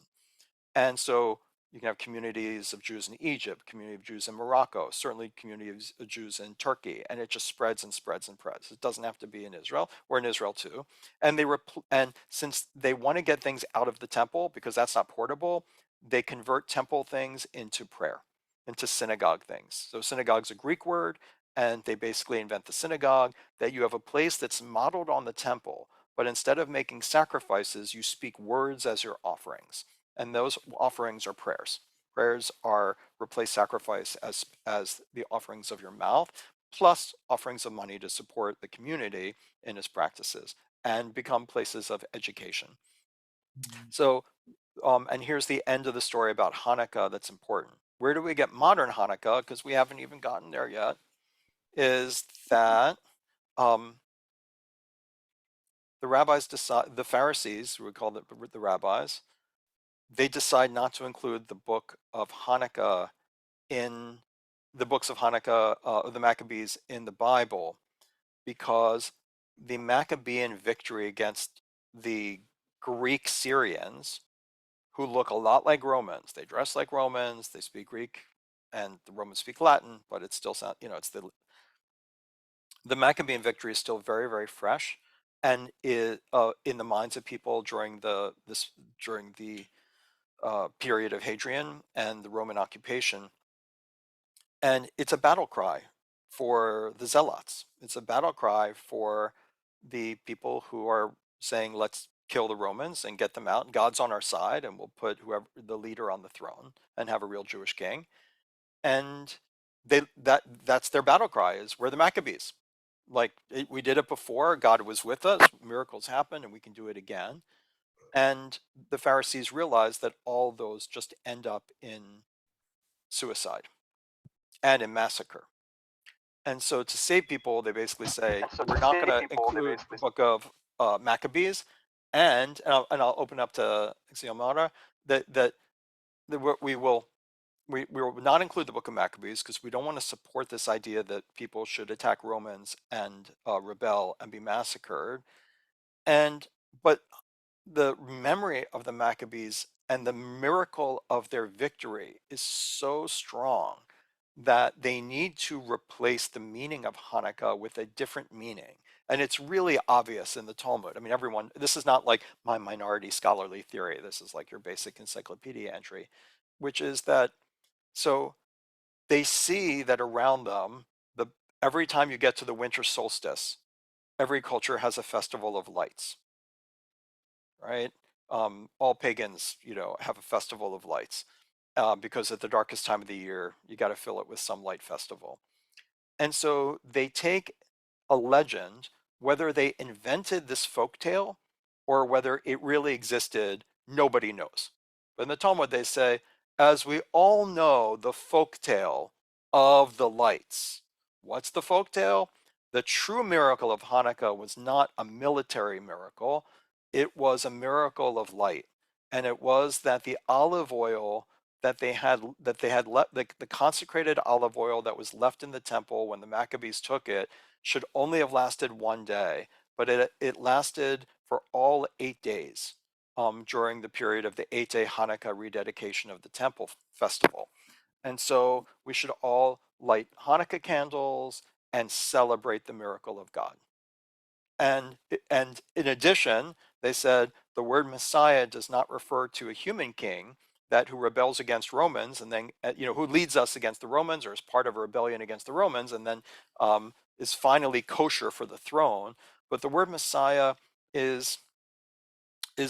And so you can have communities of Jews in Egypt, community of Jews in Morocco, certainly communities of Jews in Turkey, and it just spreads and spreads and spreads. It doesn't have to be in Israel, or in Israel too. And since they want to get things out of the temple because that's not portable, they convert temple things into prayer, into synagogue things. So synagogue's a Greek word, and they basically invent the synagogue, that you have a place that's modeled on the temple, but instead of making sacrifices, you speak words as your offerings, and those offerings are prayers. Prayers are replace sacrifice as the offerings of your mouth, plus offerings of money to support the community in its practices, and become places of education. Mm. So, and here's the end of the story about Hanukkah that's important. Where do we get modern Hanukkah? Because we haven't even gotten there yet. Is that um, the rabbis decide, the Pharisees, we call the rabbis, they decide not to include the book of Hanukkah in the books of Hanukkah, the Maccabees in the Bible, because the Maccabean victory against the Greek Syrians, who look a lot like Romans, they dress like Romans, they speak Greek, and the Romans speak Latin, but it's still sound, it's the Maccabean victory is still very, very fresh, and in the minds of people during the period of Hadrian and the Roman occupation. And it's a battle cry for the zealots. It's a battle cry for the people who are saying, let's kill the Romans and get them out. God's on our side, and we'll put whoever the leader on the throne and have a real Jewish king. And that's their battle cry, is we're the Maccabees. Like we did it before, God was with us, miracles happened, and we can do it again. And the Pharisees realized that all those just end up in suicide and in massacre. And so to save people, they basically say, And so we're to not going save to people, they include the basically book of Maccabees, and I'll open up to Xiomara, that we will not include the book of Maccabees because we don't want to support this idea that people should attack Romans and rebel and be massacred. And but the memory of the Maccabees and the miracle of their victory is so strong that they need to replace the meaning of Hanukkah with a different meaning. And it's really obvious in the Talmud. I mean, this is not like my minority scholarly theory. This is like your basic encyclopedia entry, which is that so they see that around them, every time you get to the winter solstice, every culture has a festival of lights, right? All pagans, have a festival of lights because at the darkest time of the year, you got to fill it with some light festival. And so they take a legend, whether they invented this folk tale or whether it really existed, nobody knows. But in the Talmud, they say, as we all know, the folk tale of the lights. What's the folk tale? The true miracle of Hanukkah was not a military miracle, it was a miracle of light. And it was that the olive oil that they had left, the consecrated olive oil that was left in the temple when the Maccabees took it should only have lasted one day, but it lasted for all 8 days during the period of the 8-day Hanukkah rededication of the temple festival. And so we should all light Hanukkah candles and celebrate the miracle of God. And in addition, they said the word Messiah does not refer to a human king that who rebels against Romans and then who leads us against the Romans or is part of a rebellion against the Romans and then is finally kosher for the throne. But the word Messiah is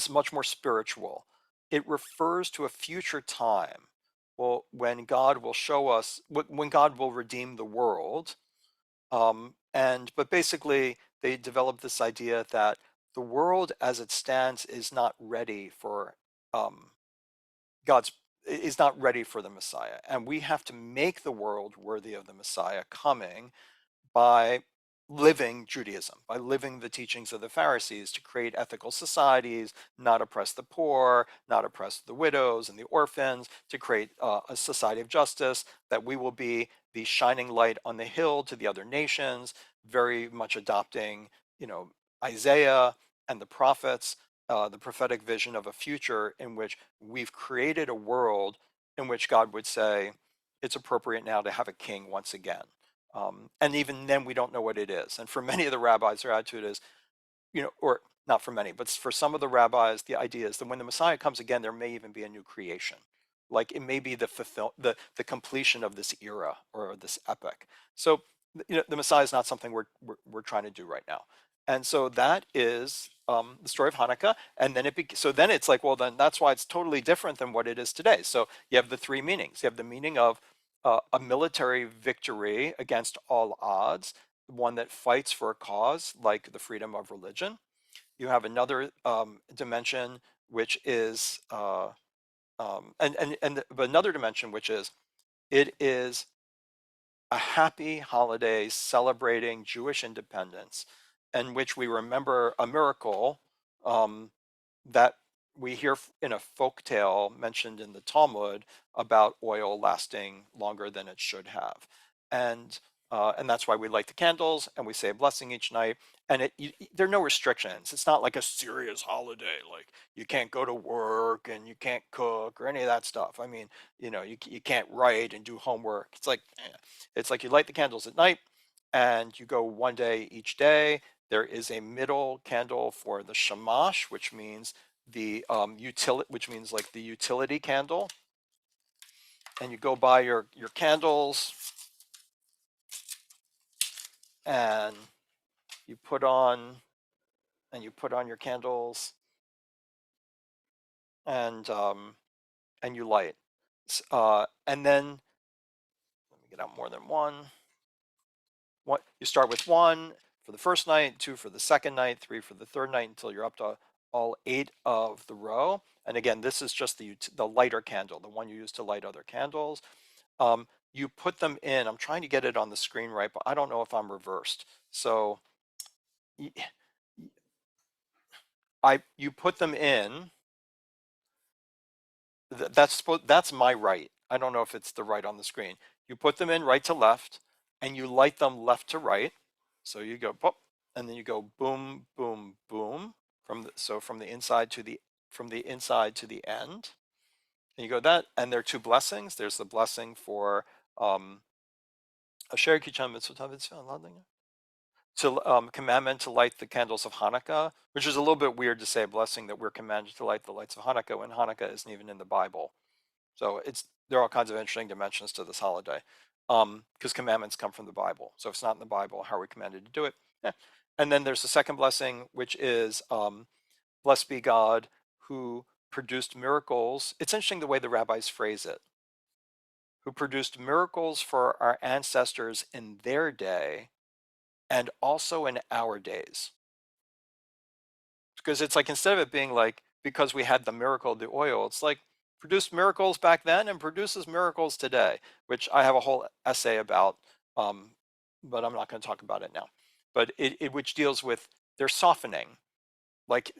much more spiritual. It refers to a future time, well, when God will show us, when God will redeem the world. And but basically, they developed this idea that the world as it stands is not ready for um, God's is not ready for the Messiah, and we have to make the world worthy of the Messiah coming by living Judaism, by living the teachings of the Pharisees to create ethical societies, not oppress the poor, not oppress the widows and the orphans, to create a society of justice, that we will be the shining light on the hill to the other nations, very much adopting, you know, Isaiah and the prophets, the prophetic vision of a future in which we've created a world in which God would say, it's appropriate now to have a king once again. And even then, we don't know what it is. And for many of the rabbis, their attitude is, or not for many, but for some of the rabbis, the idea is that when the Messiah comes again, there may even be a new creation. Like it may be the completion of this era or this epoch. So, the Messiah is not something we're trying to do right now. And so that is the story of Hanukkah. And then so then it's like, well, then that's why it's totally different than what it is today. So you have the three meanings. You have the meaning of a military victory against all odds, one that fights for a cause like the freedom of religion. You have another dimension, which is, but another dimension, which is, it is a happy holiday celebrating Jewish independence, in which we remember a miracle um, that we hear in a folk tale mentioned in the Talmud about oil lasting longer than it should have, and that's why we light the candles and we say a blessing each night. And there are no restrictions. It's not like a serious holiday, like you can't go to work and you can't cook or any of that stuff. I mean, you can't write and do homework. It's like you light the candles at night and you go one day each day. There is a middle candle for the shamash, which means which means like the utility candle. And you go buy your candles and you put on you put on your candles and you light. And then let me get out more than one. What you start with one for the first night, two for the second night, three for the third night, until you're up to all 8 of the row. And again, this is just the lighter candle, the one you use to light other candles. You put them in. I'm trying to get it on the screen right, but I don't know if I'm reversed. So you put them in. That's my right. I don't know if it's the right on the screen. You put them in right to left, and you light them left to right. So you go pop, and then you go boom, boom, boom from the inside to the end. And you go that, and there are two blessings. There's the blessing for Asher Kichan Mitzvotav to commandment to light the candles of Hanukkah, which is a little bit weird to say a blessing that we're commanded to light the lights of Hanukkah when Hanukkah isn't even in the Bible. So there are all kinds of interesting dimensions to this holiday, because commandments come from the Bible. So if it's not in the Bible, how are we commanded to do it? Yeah. And then there's the second blessing, which is blessed be God who produced miracles. It's interesting the way the rabbis phrase it. Who produced miracles for our ancestors in their day and also in our days. Because it's like, instead of it being like, because we had the miracle of the oil, it's like produced miracles back then and produces miracles today, which I have a whole essay about, um, but I'm not going to talk about it now. But it which deals with their softening, like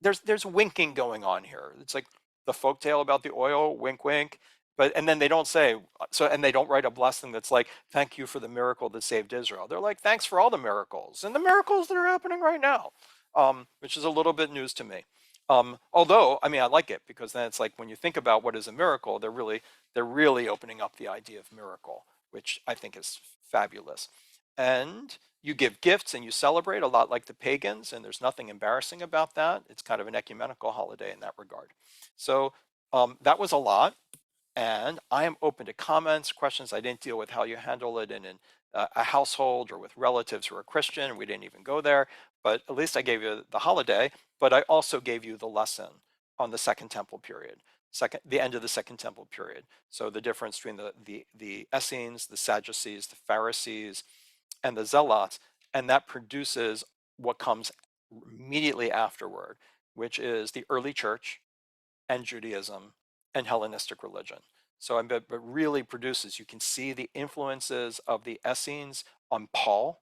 there's winking going on here. It's like the folktale about the oil, wink wink. But and then they don't say so, and they don't write a blessing that's like, thank you for the miracle that saved Israel. They're like, thanks for all the miracles and the miracles that are happening right now, which is a little bit news to me. Although, I mean, I like it, because then it's like, when you think about what is a miracle, they're really opening up the idea of miracle, which I think is fabulous. And you give gifts and you celebrate a lot like the pagans, and there's nothing embarrassing about that. It's kind of an ecumenical holiday in that regard. So that was a lot. And I am open to comments, questions. I didn't deal with how you handle it in a household or with relatives who are Christian. We didn't even go there, but at least I gave you the holiday, but I also gave you the lesson on the Second Temple period, the end of the Second Temple period. So the difference between the Essenes, the Sadducees, the Pharisees, and the Zealots, and that produces what comes immediately afterward, which is the early church and Judaism and Hellenistic religion. So but really produces, you can see the influences of the Essenes on Paul,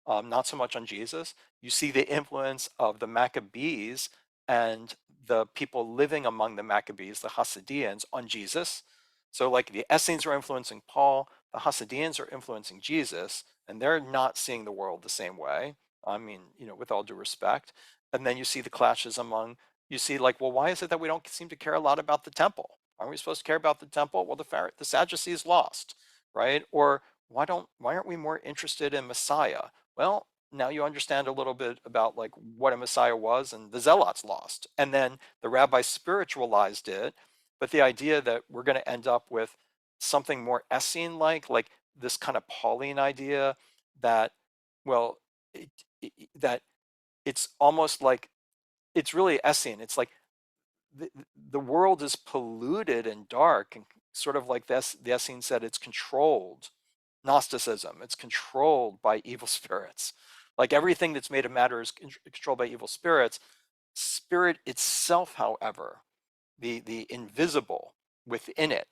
not so much on Jesus. You see the influence of the Maccabees and the people living among the Maccabees, the Hasidians, on Jesus. So like the Essenes are influencing Paul, the Hasidians are influencing Jesus, and they're not seeing the world the same way. I mean, with all due respect. And then you see the clashes among, you see like, well, why is it that we don't seem to care a lot about the temple? Aren't we supposed to care about the temple? Well, the Sadducees lost, right? Or why aren't we more interested in Messiah? Well, now you understand a little bit about like what a Messiah was, and the Zealots lost. And then the rabbis spiritualized it, but the idea that we're going to end up with something more Essene-like this kind of Pauline idea that, well, that it's almost like, it's really Essene. It's like the world is polluted and dark, and sort of like this, the Essene said, it's controlled. Gnosticism, it's controlled by evil spirits. Like everything that's made of matter is controlled by evil spirits. Spirit itself, however, the invisible within it,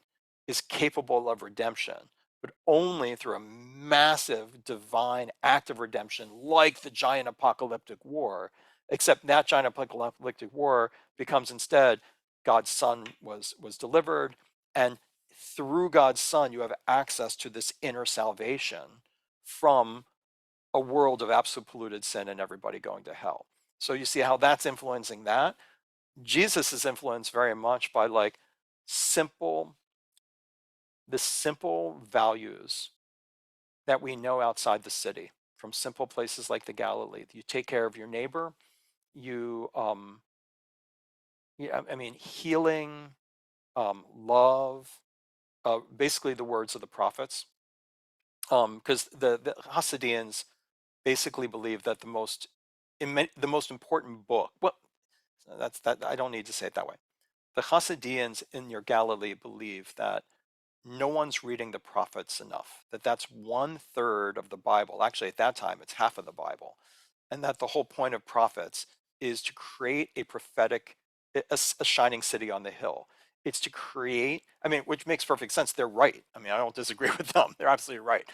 is capable of redemption, but only through a massive divine act of redemption, like the giant apocalyptic war. Except that giant apocalyptic war becomes instead God's Son was delivered, and through God's Son you have access to this inner salvation from a world of absolute polluted sin and everybody going to hell. So you see how that's influencing that. Jesus is influenced very much by like simple, the simple values that we know outside the city, from simple places like the Galilee. You take care of your neighbor, you, yeah, I mean, healing, love, basically the words of the prophets. Because the Hasidians basically believe that the most important book, well, that's that, I don't need to say it that way. The Hasidians in your Galilee believe that no one's reading the prophets enough, that that's 1/3 of the Bible. Actually, at that time, it's half of the Bible. And that the whole point of prophets is to create a prophetic, a shining city on the hill. It's to create, I mean, which makes perfect sense. They're right. I mean, I don't disagree with them. They're absolutely right.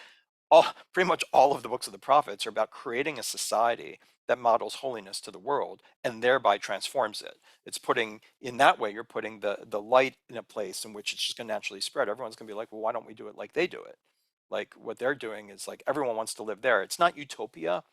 Pretty much all of the books of the prophets are about creating a society that models holiness to the world and thereby transforms it. It's putting, in that way, you're putting the light in a place in which it's just going to naturally spread. Everyone's going to be like, well, why don't we do it like they do it? Like what they're doing is like everyone wants to live there. It's not utopia.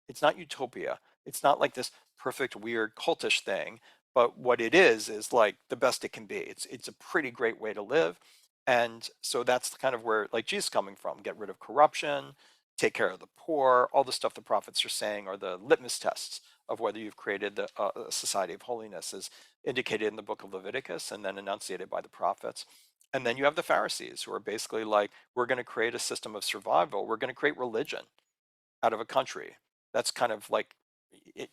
It's not utopia. It's not like this perfect, weird, cultish thing. But what it is like the best it can be. It's a pretty great way to live. And so that's kind of where like Jesus is coming from. Get rid of corruption, take care of the poor, all the stuff the prophets are saying are the litmus tests of whether you've created a society of holiness, as indicated in the book of Leviticus and then enunciated by the prophets. And then you have the Pharisees, who are basically like, we're going to create a system of survival. We're going to create religion out of a country. That's kind of like,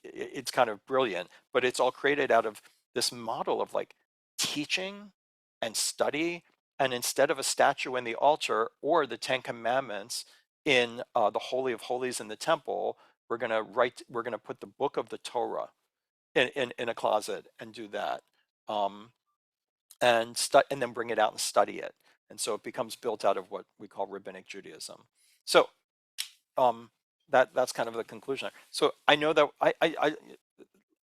it's kind of brilliant, but it's all created out of this model of like teaching and study. And instead of a statue in the altar or the Ten Commandments in the Holy of Holies in the temple, we're going to put the book of the Torah in a closet and do that. And then bring it out and study it. And so it becomes built out of what we call rabbinic Judaism. So um, that's kind of the conclusion. So I know that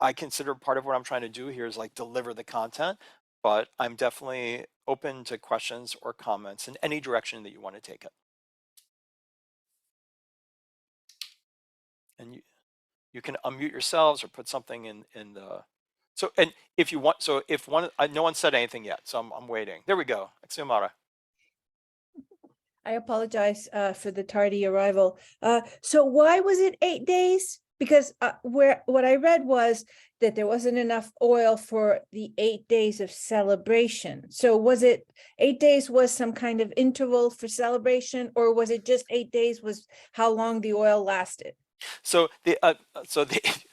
I consider part of what I'm trying to do here is like deliver the content, but I'm definitely open to questions or comments in any direction that you want to take it. And you can unmute yourselves or put something in the, so, and if you want, so if one, no one said anything yet, so I'm waiting. There we go. Axiomara. I apologize for the tardy arrival. So why was it 8 days? because where what I read was that there wasn't enough oil for the 8 days of celebration. So was it 8 days was some kind of interval for celebration, or was it just 8 days was how long the oil lasted? So the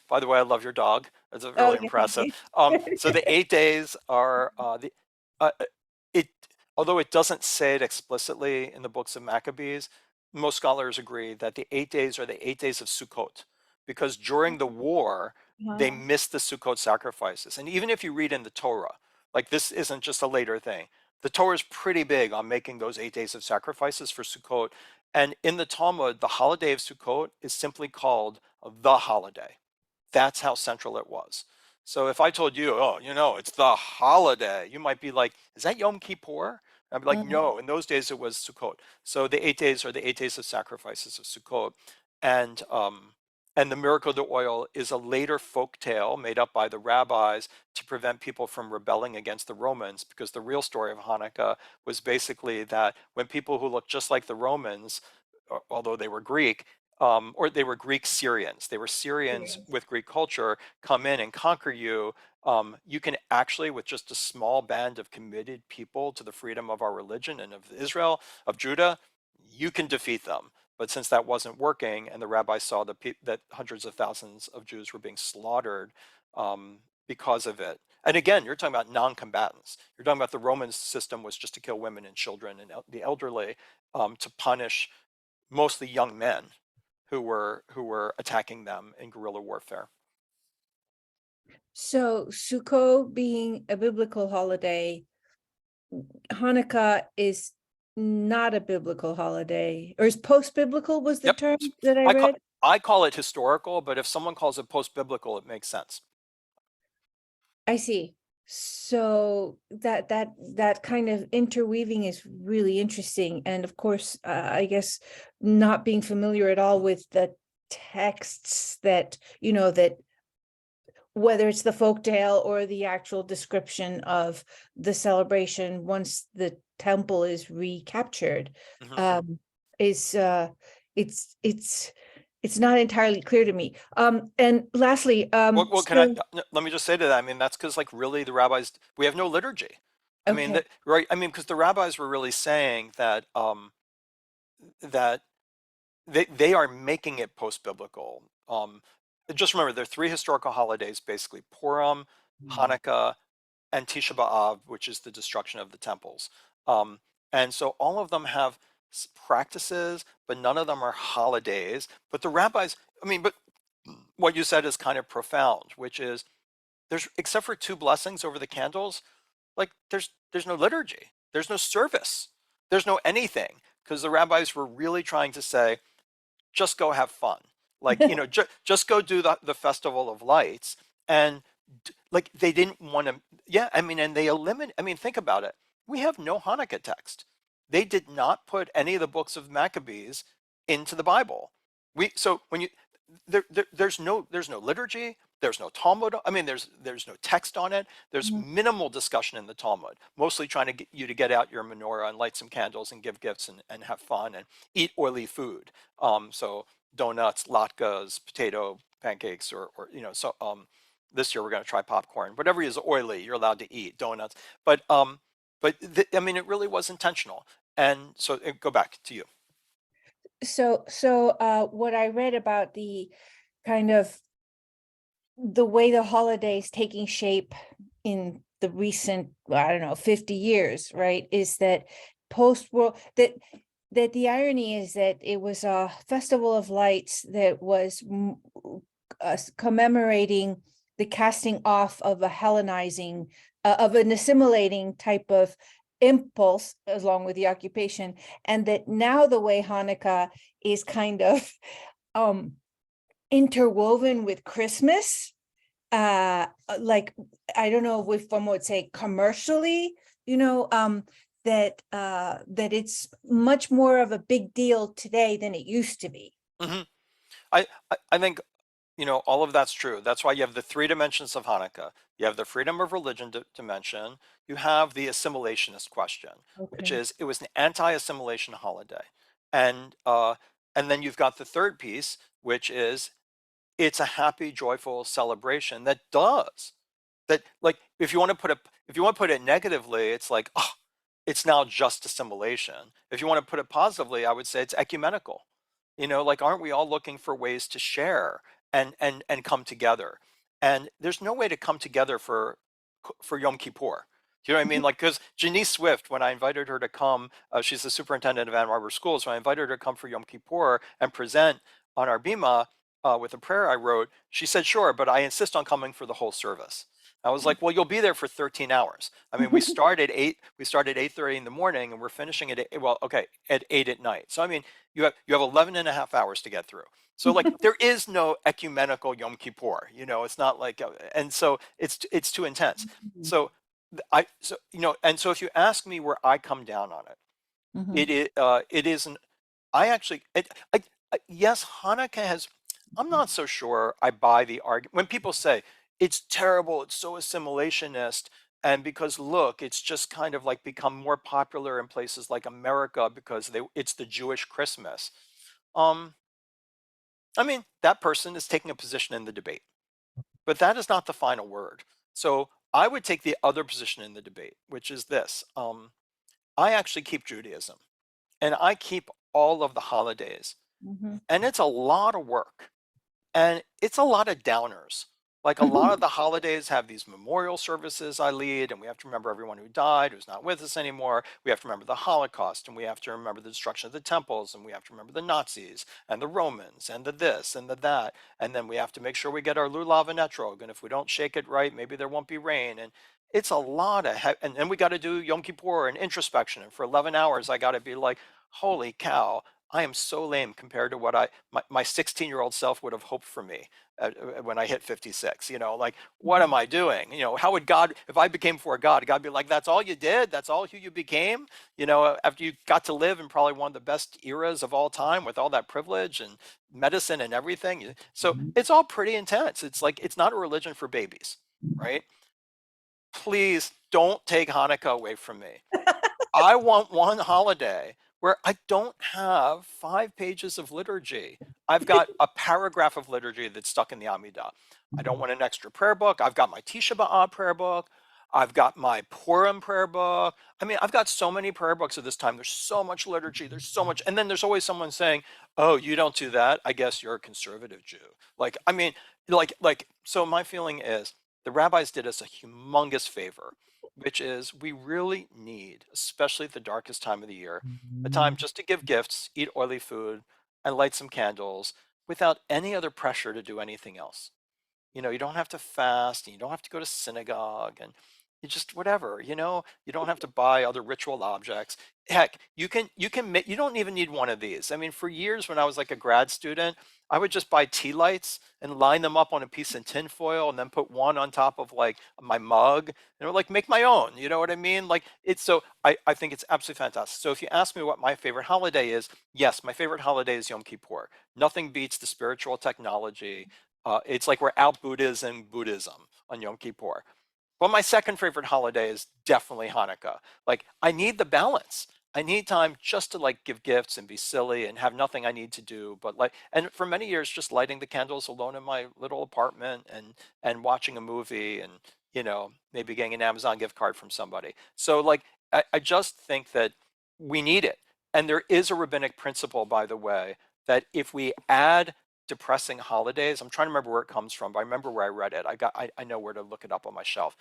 by the way, I love your dog. It's Oh, really yeah, thank impressive. you. So the 8 days are it although it doesn't say it explicitly in the books of Maccabees, most scholars agree that the 8 days are the 8 days of Sukkot, because during the war they Uh-huh. missed the Sukkot sacrifices. And even if you read in the Torah, like this isn't just a later thing. The Torah is pretty big on making those 8 days of sacrifices for Sukkot. And in the Talmud, the holiday of Sukkot is simply called the holiday. That's how central it was. So if I told you, oh, it's the holiday, you might be like, is that Yom Kippur? I'd be like, Uh, no, in those days it was Sukkot. So the 8 days are the 8 days of sacrifices of Sukkot. And and the miracle of the oil is a later folk tale made up by the rabbis to prevent people from rebelling against the Romans, because the real story of Hanukkah was basically that when people who looked just like the Romans, although they were Greek, or they were Greek Syrians, they were Syrians Yes. with Greek culture, come in and conquer you. You can actually, with just a small band of committed people to the freedom of our religion and of Israel, of Judah, you can defeat them. But since that wasn't working, and the rabbis saw that hundreds of thousands of Jews were being slaughtered because of it. And again, you're talking about non-combatants. You're talking about the Roman system was just to kill women and children and the elderly, to punish mostly young men who were attacking them in guerrilla warfare. So Sukkot being a biblical holiday, Hanukkah is not a biblical holiday, or is post-biblical was the Yep. term that I I call read? I call it historical, but if someone calls it post-biblical, it makes sense. I see. So that kind of interweaving is really interesting. And of course, I guess not being familiar at all with the texts that, that whether it's the folktale or the actual description of the celebration once the temple is recaptured, Mhm. um, is it's it's not entirely clear to me. And lastly, Well, can I so let me just say to that? I mean, that's because like really the rabbis, we have no liturgy. I mean, okay. right? I mean, because the rabbis were really saying that they are making it post-biblical. Just remember, there are three historical holidays basically: Purim, Hanukkah, and Tisha B'Av, which is the destruction of the temples. Um, and so all of them have practices, but none of them are holidays. But the rabbis, I mean, but what you said is kind of profound, which is there's, except for two blessings over the candles, like there's no liturgy, there's no service, there's no anything, because the rabbis were really trying to say, just go have fun. Like, just go do the Festival of Lights. And like, they didn't want to, yeah, I mean, and they eliminate, I mean, think about it. We have no Hanukkah text. They did not put any of the books of Maccabees into the Bible. So when you, there's no liturgy, there's no Talmud. I mean, there's no text on it. There's minimal discussion in the Talmud, mostly trying to get you to get out your menorah and light some candles and give gifts and have fun and eat oily food. So donuts, latkes, potato pancakes, or this year we're going to try popcorn. Whatever is oily, you're allowed to eat. Donuts, but I mean, it really was intentional. And so go back to you. So what I read about the kind of the way the holidays taking shape in the recent, I don't know, 50 years, right, is that post-war that the irony is that it was a festival of lights that was commemorating the casting off of a Hellenizing, of an assimilating type of impulse along with the occupation, and that now the way Hanukkah is kind of um interwoven with Christmas, like, I don't know if one would say commercially, that it's much more of a big deal today than it used to be. Hmm. I think all of that's true. That's why you have the three dimensions of Hanukkah. You have the freedom of religion dimension. You have the assimilationist question, which Okay. is it was an anti-assimilation holiday, and uh, and then you've got the third piece, which is it's a happy, joyful celebration that does. That, like, if you want to put it negatively, it's like, oh, it's now just assimilation. If you want to put it positively, I would say it's ecumenical. Like, aren't we all looking for ways to share and come together? And there's no way to come together for Yom Kippur. Do you know what I mean? Like, because Janice Swift, when I invited her to come, she's the superintendent of Ann Arbor Schools. When I invited her to come for Yom Kippur and present on our bima with a prayer I wrote, she said, "Sure, but I insist on coming for the whole service." I was like, "Well, you'll be there for 13 hours. I mean, we start at 8:30 in the morning and we're finishing at 8 at night. So I mean, you have 11 and a half hours to get through. So like there is no ecumenical Yom Kippur, it's not like, and so it's too intense. So and so if you ask me where I come down on it, Mhm. it isn't. I actually, yes, Hanukkah has. I'm not so sure I buy the argument when people say it's terrible, it's so assimilationist, and because look, it's just kind of like become more popular in places like America because it's the Jewish Christmas. Um, I mean, that person is taking a position in the debate, but that is not the final word. So I would take the other position in the debate, which is this. I actually keep Judaism and I keep all of the holidays, Mhm. and it's a lot of work. And it's a lot of downers. Like a lot of the holidays have these memorial services I lead, and we have to remember everyone who died, who's not with us anymore. We have to remember the Holocaust, and we have to remember the destruction of the temples, and we have to remember the Nazis, and the Romans, and the this, and the that. And then we have to make sure we get our lulav and etrog, and if we don't shake it right, maybe there won't be rain. And it's a lot of, and then we got to do Yom Kippur and introspection. And for 11 hours, I got to be like, holy cow, I am so lame compared to what my 16-year-old self would have hoped for me when I hit 56. Like, what am I doing? How would God, if I became for God, God be like, that's all you did? That's all who you became? After you got to live in probably one of the best eras of all time with all that privilege and medicine and everything. So it's all pretty intense. It's like, it's not a religion for babies, right? Please don't take Hanukkah away from me. I want one holiday where I don't have 5 pages of liturgy. I've got a paragraph of liturgy that's stuck in the Amidah. I don't want an extra prayer book. I've got my Tisha B'Av prayer book. I've got my Purim prayer book. I mean, I've got so many prayer books at this time. There's so much liturgy. There's so much. And then there's always someone saying, "Oh, you don't do that. I guess you're a conservative Jew." Like, I mean, so my feeling is the rabbis did us a humongous favor, which is we really need, especially at the darkest time of the year, a time just to give gifts, eat oily food, and light some candles without any other pressure to do anything else. You don't have to fast and you don't have to go to synagogue and you just whatever, you don't have to buy other ritual objects. Heck, you don't even need one of these. I mean, for years when I was like a grad student, I would just buy tea lights and line them up on a piece of tin foil and then put one on top of like my mug and like make my own. You know what I mean? Like it's so I think it's absolutely fantastic. So if you ask me what my favorite holiday is, yes, my favorite holiday is Yom Kippur. Nothing beats the spiritual technology. It's like we're out Buddhism on Yom Kippur. But my second favorite holiday is definitely Hanukkah. Like I need the balance. I need time just to like give gifts and be silly and have nothing I need to do. But like, and for many years, just lighting the candles alone in my little apartment and watching a movie and maybe getting an Amazon gift card from somebody. So like, I just think that we need it. And there is a rabbinic principle, by the way, that if we add depressing holidays. I'm trying to remember where it comes from, but I remember where I read it. I know where to look it up on my shelf.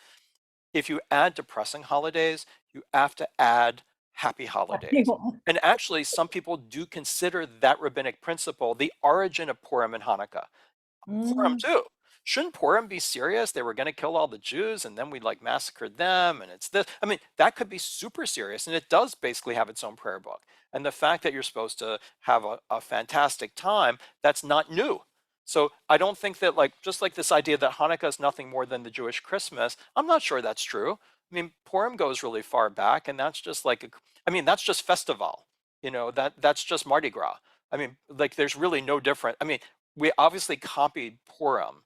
If you add depressing holidays, you have to add happy holidays. And actually, some people do consider that rabbinic principle the origin of Purim and Hanukkah. Purim Mm. too. Shouldn't Purim be serious? They were going to kill all the Jews and then we like massacred them and it's this. I mean, that could be super serious and it does basically have its own prayer book. And the fact that you're supposed to have a fantastic time, that's not new. So I don't think that like, just like this idea that Hanukkah is nothing more than the Jewish Christmas, I'm not sure that's true. I mean, Purim goes really far back and that's just like, I mean, that's just festival, that's just Mardi Gras. I mean, like there's really no different. I mean, we obviously copied Purim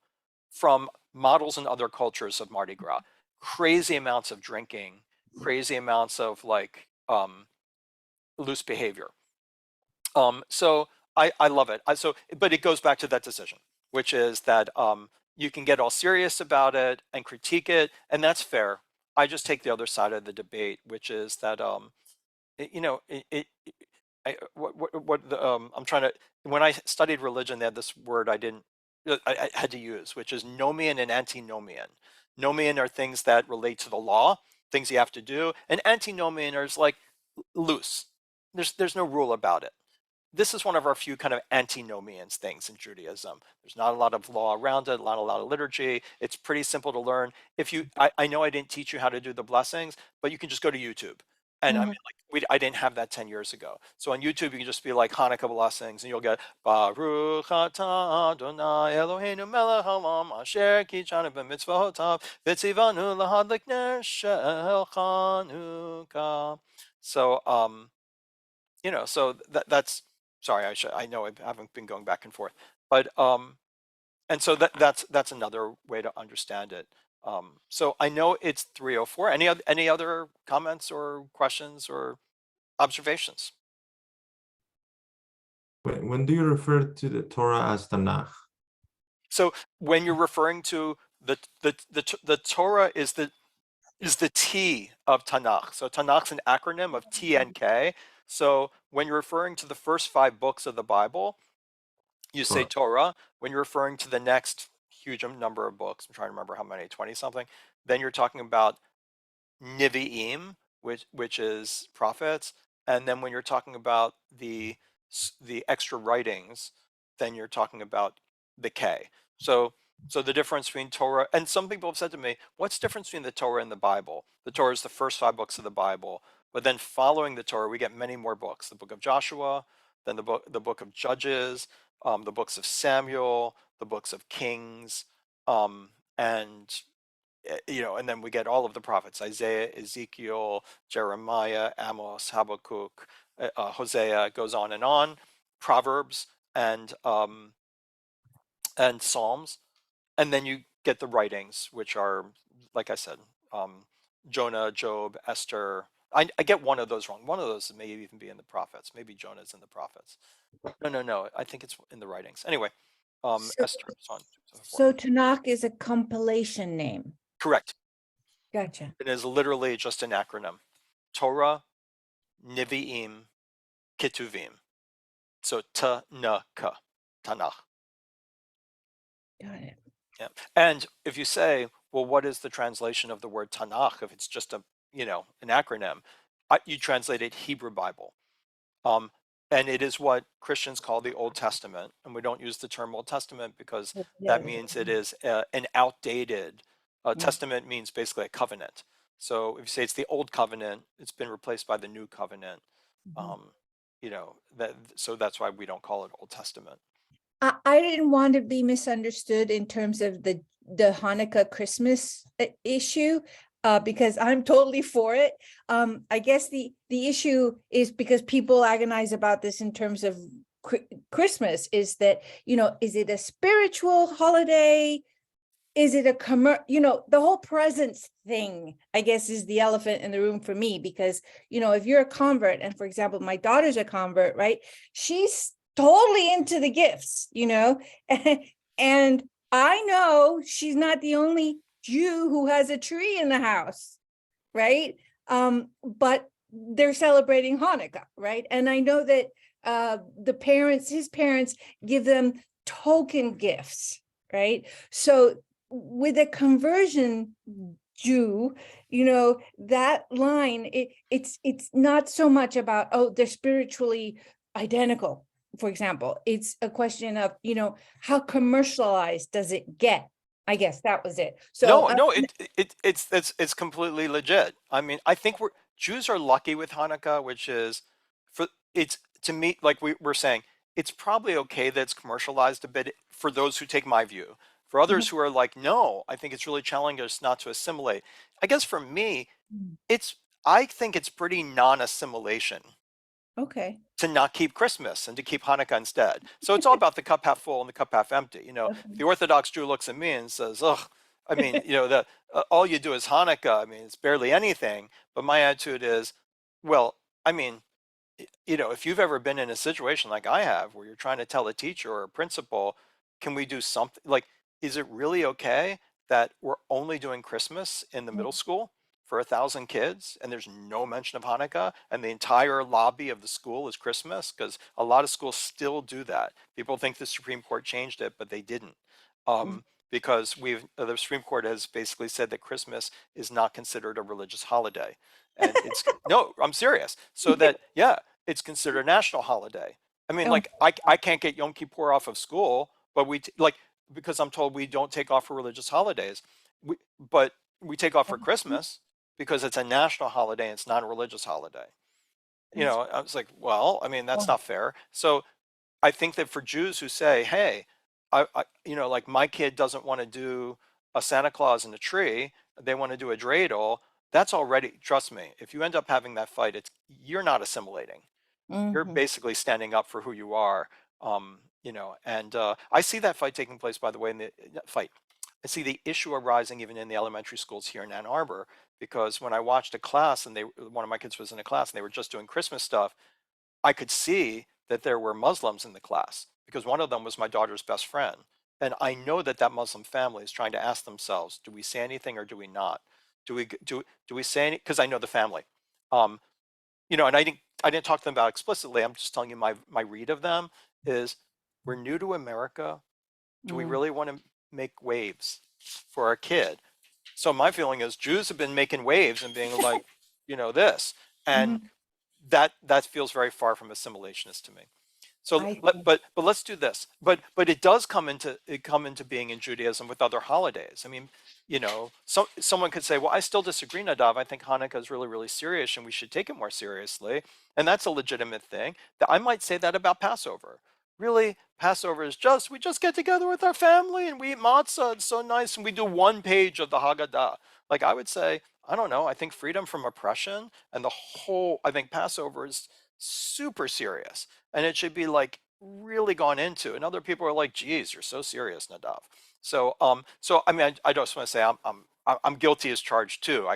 from models in other cultures of Mardi Gras. Crazy amounts of drinking, crazy amounts of like loose behavior. So I love it. But it goes back to that decision. which is that you can get all serious about it and critique it, and that's fair. I just take the other side of the debate, which is that what the I'm trying to when I studied religion, they had this word I had to use, which is nomian and antinomian. Nomian are things that relate to the law, things you have to do, and antinomian is like loose. There's no rule about it. This is one of our few kind of antinomians things in Judaism. There's not a lot of law around it, not a lot of liturgy. It's pretty simple to learn. I know I didn't teach you how to do the blessings, but you can just go to YouTube. And I mean, Mhm. like, I didn't have that 10 years ago. So on YouTube, you can just be like Hanukkah blessings, and you'll get Baruch atah Adonai Eloheinu melech haolam asher kichanu b'mitzvotav v'tzivanu lahadlik ner shel Chanukah. So, so that's sorry, I know I haven't been going back and forth, but and so that's another way to understand it. So I know it's 3:04. Any other comments or questions or observations? When do you refer to the Torah as Tanakh? So when you're referring to the Torah is the T of Tanakh. So Tanakh's an acronym of TNK. So when you're referring to the first 5 books of the Bible, you say Torah. Torah. When you're referring to the next huge number of books, I'm trying to remember how many, 20 something, then you're talking about Nivi'im, which is prophets. And then when you're talking about the extra writings, then you're talking about the K. So the difference between Torah, and some people have said to me, what's the difference between the Torah and the Bible? The Torah is the first 5 books of the Bible, but then following the Torah, we get many more books. The book of Joshua, then the book of Judges, the books of Samuel, the books of Kings, and and then we get all of the prophets: Isaiah, Ezekiel, Jeremiah, Amos, Habakkuk, Hosea. It goes on, Proverbs, and Psalms, and then you get the writings, which are, like I said, Jonah, Job, Esther. I get one of those wrong. One of those may even be in the prophets. Maybe Jonah's in the prophets. No. I think it's in the writings. Anyway, So, Esther, so on, so forth. so Tanakh is a compilation name. Correct. Gotcha. It is literally just an acronym. Torah, Nivi'im, Ketuvim. So Tanakh, Tanakh. Got it. Yeah. And if you say, well, what is the translation of the word Tanakh? If it's just an acronym, you translate it Hebrew Bible. Um, and it is what Christians call the Old Testament. And we don't use the term Old Testament because that Yeah. means it is an outdated Mm. testament means basically a covenant. So if you say it's the Old Covenant, it's been replaced by the New Covenant. Mhm. Um, so that's why we don't call it Old Testament. I didn't want to be misunderstood in terms of the Hanukkah Christmas issue, because I'm totally for it. I guess the issue is because people agonize about this in terms of Christmas, is that, is it a spiritual holiday? Is it the whole presence thing, I guess, is the elephant in the room for me, because, if you're a convert, and for example, my daughter's a convert, right? She's totally into the gifts, and I know she's not the only Jew who has a tree in the house, right? But they're celebrating Hanukkah, right? And I know that his parents give them token gifts, right? So with a conversion Jew, that line, it's not so much about, oh, they're spiritually identical, for example. It's a question of, how commercialized does it get? I guess that was it. So No, it's completely legit. I mean, I think Jews are lucky with Hanukkah, which is for it's to me, like we're saying, it's probably okay that it's commercialized a bit for those who take my view. For others who are like, no, I think it's really challenging us not to assimilate. I guess for me, it's I think it's pretty non-assimilation okay. to not keep Christmas and to keep Hanukkah instead. So it's all about the cup half full and the cup half empty. The Orthodox Jew looks at me and says, "Ugh, I mean, all you do is Hanukkah. I mean, it's barely anything." But my attitude is, well, I mean, if you've ever been in a situation like I have, where you're trying to tell a teacher or a principal, can we do something? Like, is it really okay that we're only doing Christmas in the middle school for 1,000 kids and there's no mention of Hanukkah and the entire lobby of the school is Christmas? Because a lot of schools still do that. People think the Supreme Court changed it, but they didn't. Because the Supreme Court has basically said that Christmas is not considered a religious holiday. And it's, no, I'm serious. So that, yeah, it's considered a national holiday. I mean, Oh, like, I can't get Yom Kippur off of school, but like, because I'm told we don't take off for religious holidays. But we take off for Christmas because it's a national holiday and it's not a religious holiday. that's I was like, well, I mean, that's oh, not fair. So I think that for Jews who say, hey, like my kid doesn't want to do a Santa Claus in a tree, they want to do a dreidel, that's already, trust me, if you end up having that fight, you're not assimilating. You're mhm, basically standing up for who you are. And I see that fight taking place, by the way, in the fight. I see the issue arising even in the elementary schools here in Ann Arbor, because when I watched a class and one of my kids was in a class and they were just doing Christmas stuff, I could see that there were Muslims in the class because one of them was my daughter's best friend. And I know that that Muslim family is trying to ask themselves, do we say anything or do we not? Do we say any? Because I know the family. Um, and I didn't talk to them about it explicitly. I'm just telling you my read of them is we're new to America. Do we mm, really want to make waves for our kid? So my feeling is Jews have been making waves and being like, this, and mhm. that feels very far from assimilationist to me. So, I see. but let's do this. But it does come into being in Judaism with other holidays. I mean, someone could say, well, I still disagree, Nadav. I think Hanukkah is really, really serious, and we should take it more seriously, and that's a legitimate thing. That I might say that about Passover. Really, Passover is we just get together with our family and we eat matzah. It's so nice, and we do one page of the Haggadah. Like I would say, I don't know. I think freedom from oppression and I think Passover is super serious and it should be like really gone into. And other people are like, geez, you're so serious, Nadav. So I mean, I just want to say I'm guilty as charged too.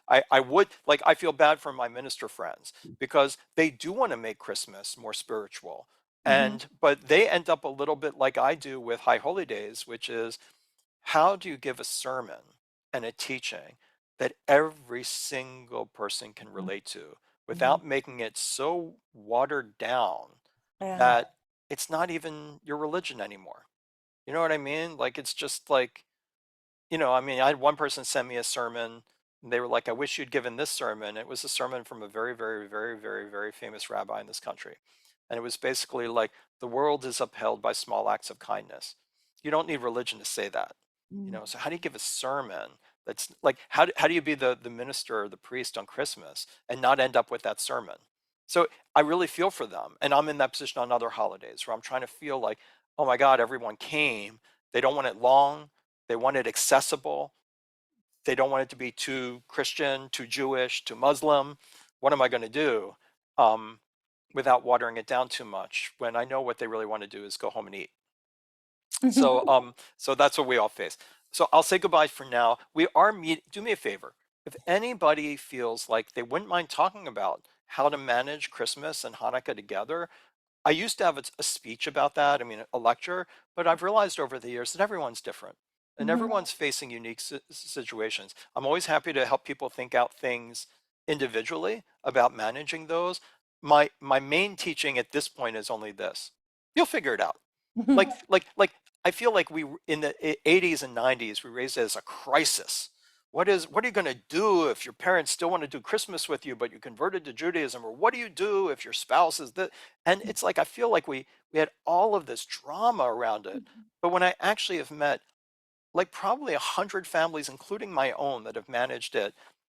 I would like, I feel bad for my minister friends because they do want to make Christmas more spiritual. Mhm, But they end up a little bit like I do with High Holy Days, which is how do you give a sermon and a teaching that every single person can mhm, relate to mhm. without making it so watered down Yeah. that it's not even your religion anymore? You know what I mean? Like it's just like, I mean, I had one person send me a sermon and they were like, I wish you'd given this sermon. It was a sermon from a very, very, very, very, very famous rabbi in this country. And it was basically like, the world is upheld by small acts of kindness. You don't need religion to say that. Mm, So how do you give a sermon that's like, how do you be the minister or the priest on Christmas and not end up with that sermon? So I really feel for them. And I'm in that position on other holidays where I'm trying to feel like, oh my God, everyone came. They don't want it long. They want it accessible. They don't want it to be too Christian, too Jewish, too Muslim. What am I going to do without watering it down too much when I know what they really want to do is go home and eat? So that's what we all face. So I'll say goodbye for now. Do me a favor. If anybody feels like they wouldn't mind talking about how to manage Christmas and Hanukkah together, I used to have a speech about that, I mean, a lecture, but I've realized over the years that everyone's different and mhm, everyone's facing unique situations. I'm always happy to help people think out things individually about managing those. My main teaching at this point is only this. You'll figure it out. mhm. Like I feel like in the 80s and 90s we raised it as a crisis. What are you going to do if your parents still want to do Christmas with you but you converted to Judaism, or what do you do if your spouse is that? And it's like I feel like we had all of this drama around it. But when I actually have met like probably 100 families including my own that have managed it,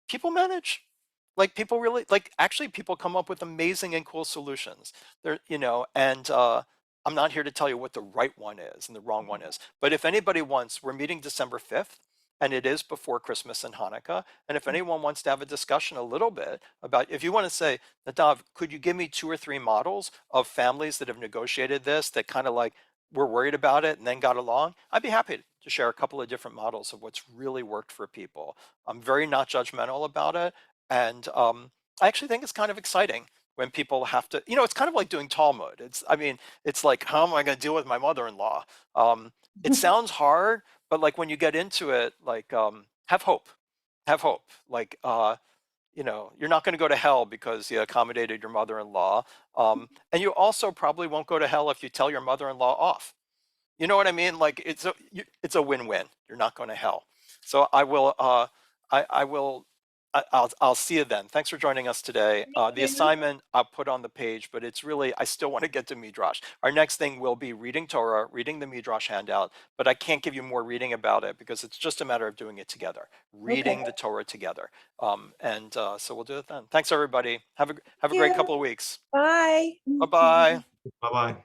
people manage. Like people really, like actually people come up with amazing and cool solutions there, and I'm not here to tell you what the right one is and the wrong one is, but if anybody wants, we're meeting December 5th and it is before Christmas and Hanukkah, and if anyone wants to have a discussion a little bit about, if you want to say, Nadav, could you give me 2 or 3 models of families that have negotiated this that kind of like were worried about it and then got along, I'd be happy to share a couple of different models of what's really worked for people. I'm very not judgmental about it, and I actually think it's kind of exciting when people have to, it's kind of like doing Talmud. I mean, it's like, how am I going to deal with my mother-in-law? It sounds hard, but like when you get into it, like, have hope, have hope. Like, you're not going to go to hell because you accommodated your mother-in-law. And you also probably won't go to hell if you tell your mother-in-law off. You know what I mean? Like it's a win-win. You're not going to hell. So I'll see you then. Thanks for joining us today. The assignment I'll put on the page, but it's really, I still want to get to Midrash. Our next thing will be reading Torah, reading the Midrash handout, but I can't give you more reading about it because it's just a matter of doing it together, reading the Torah together. So we'll do it then. Thanks everybody. Have a great couple of weeks. Bye. Bye-bye. Bye bye.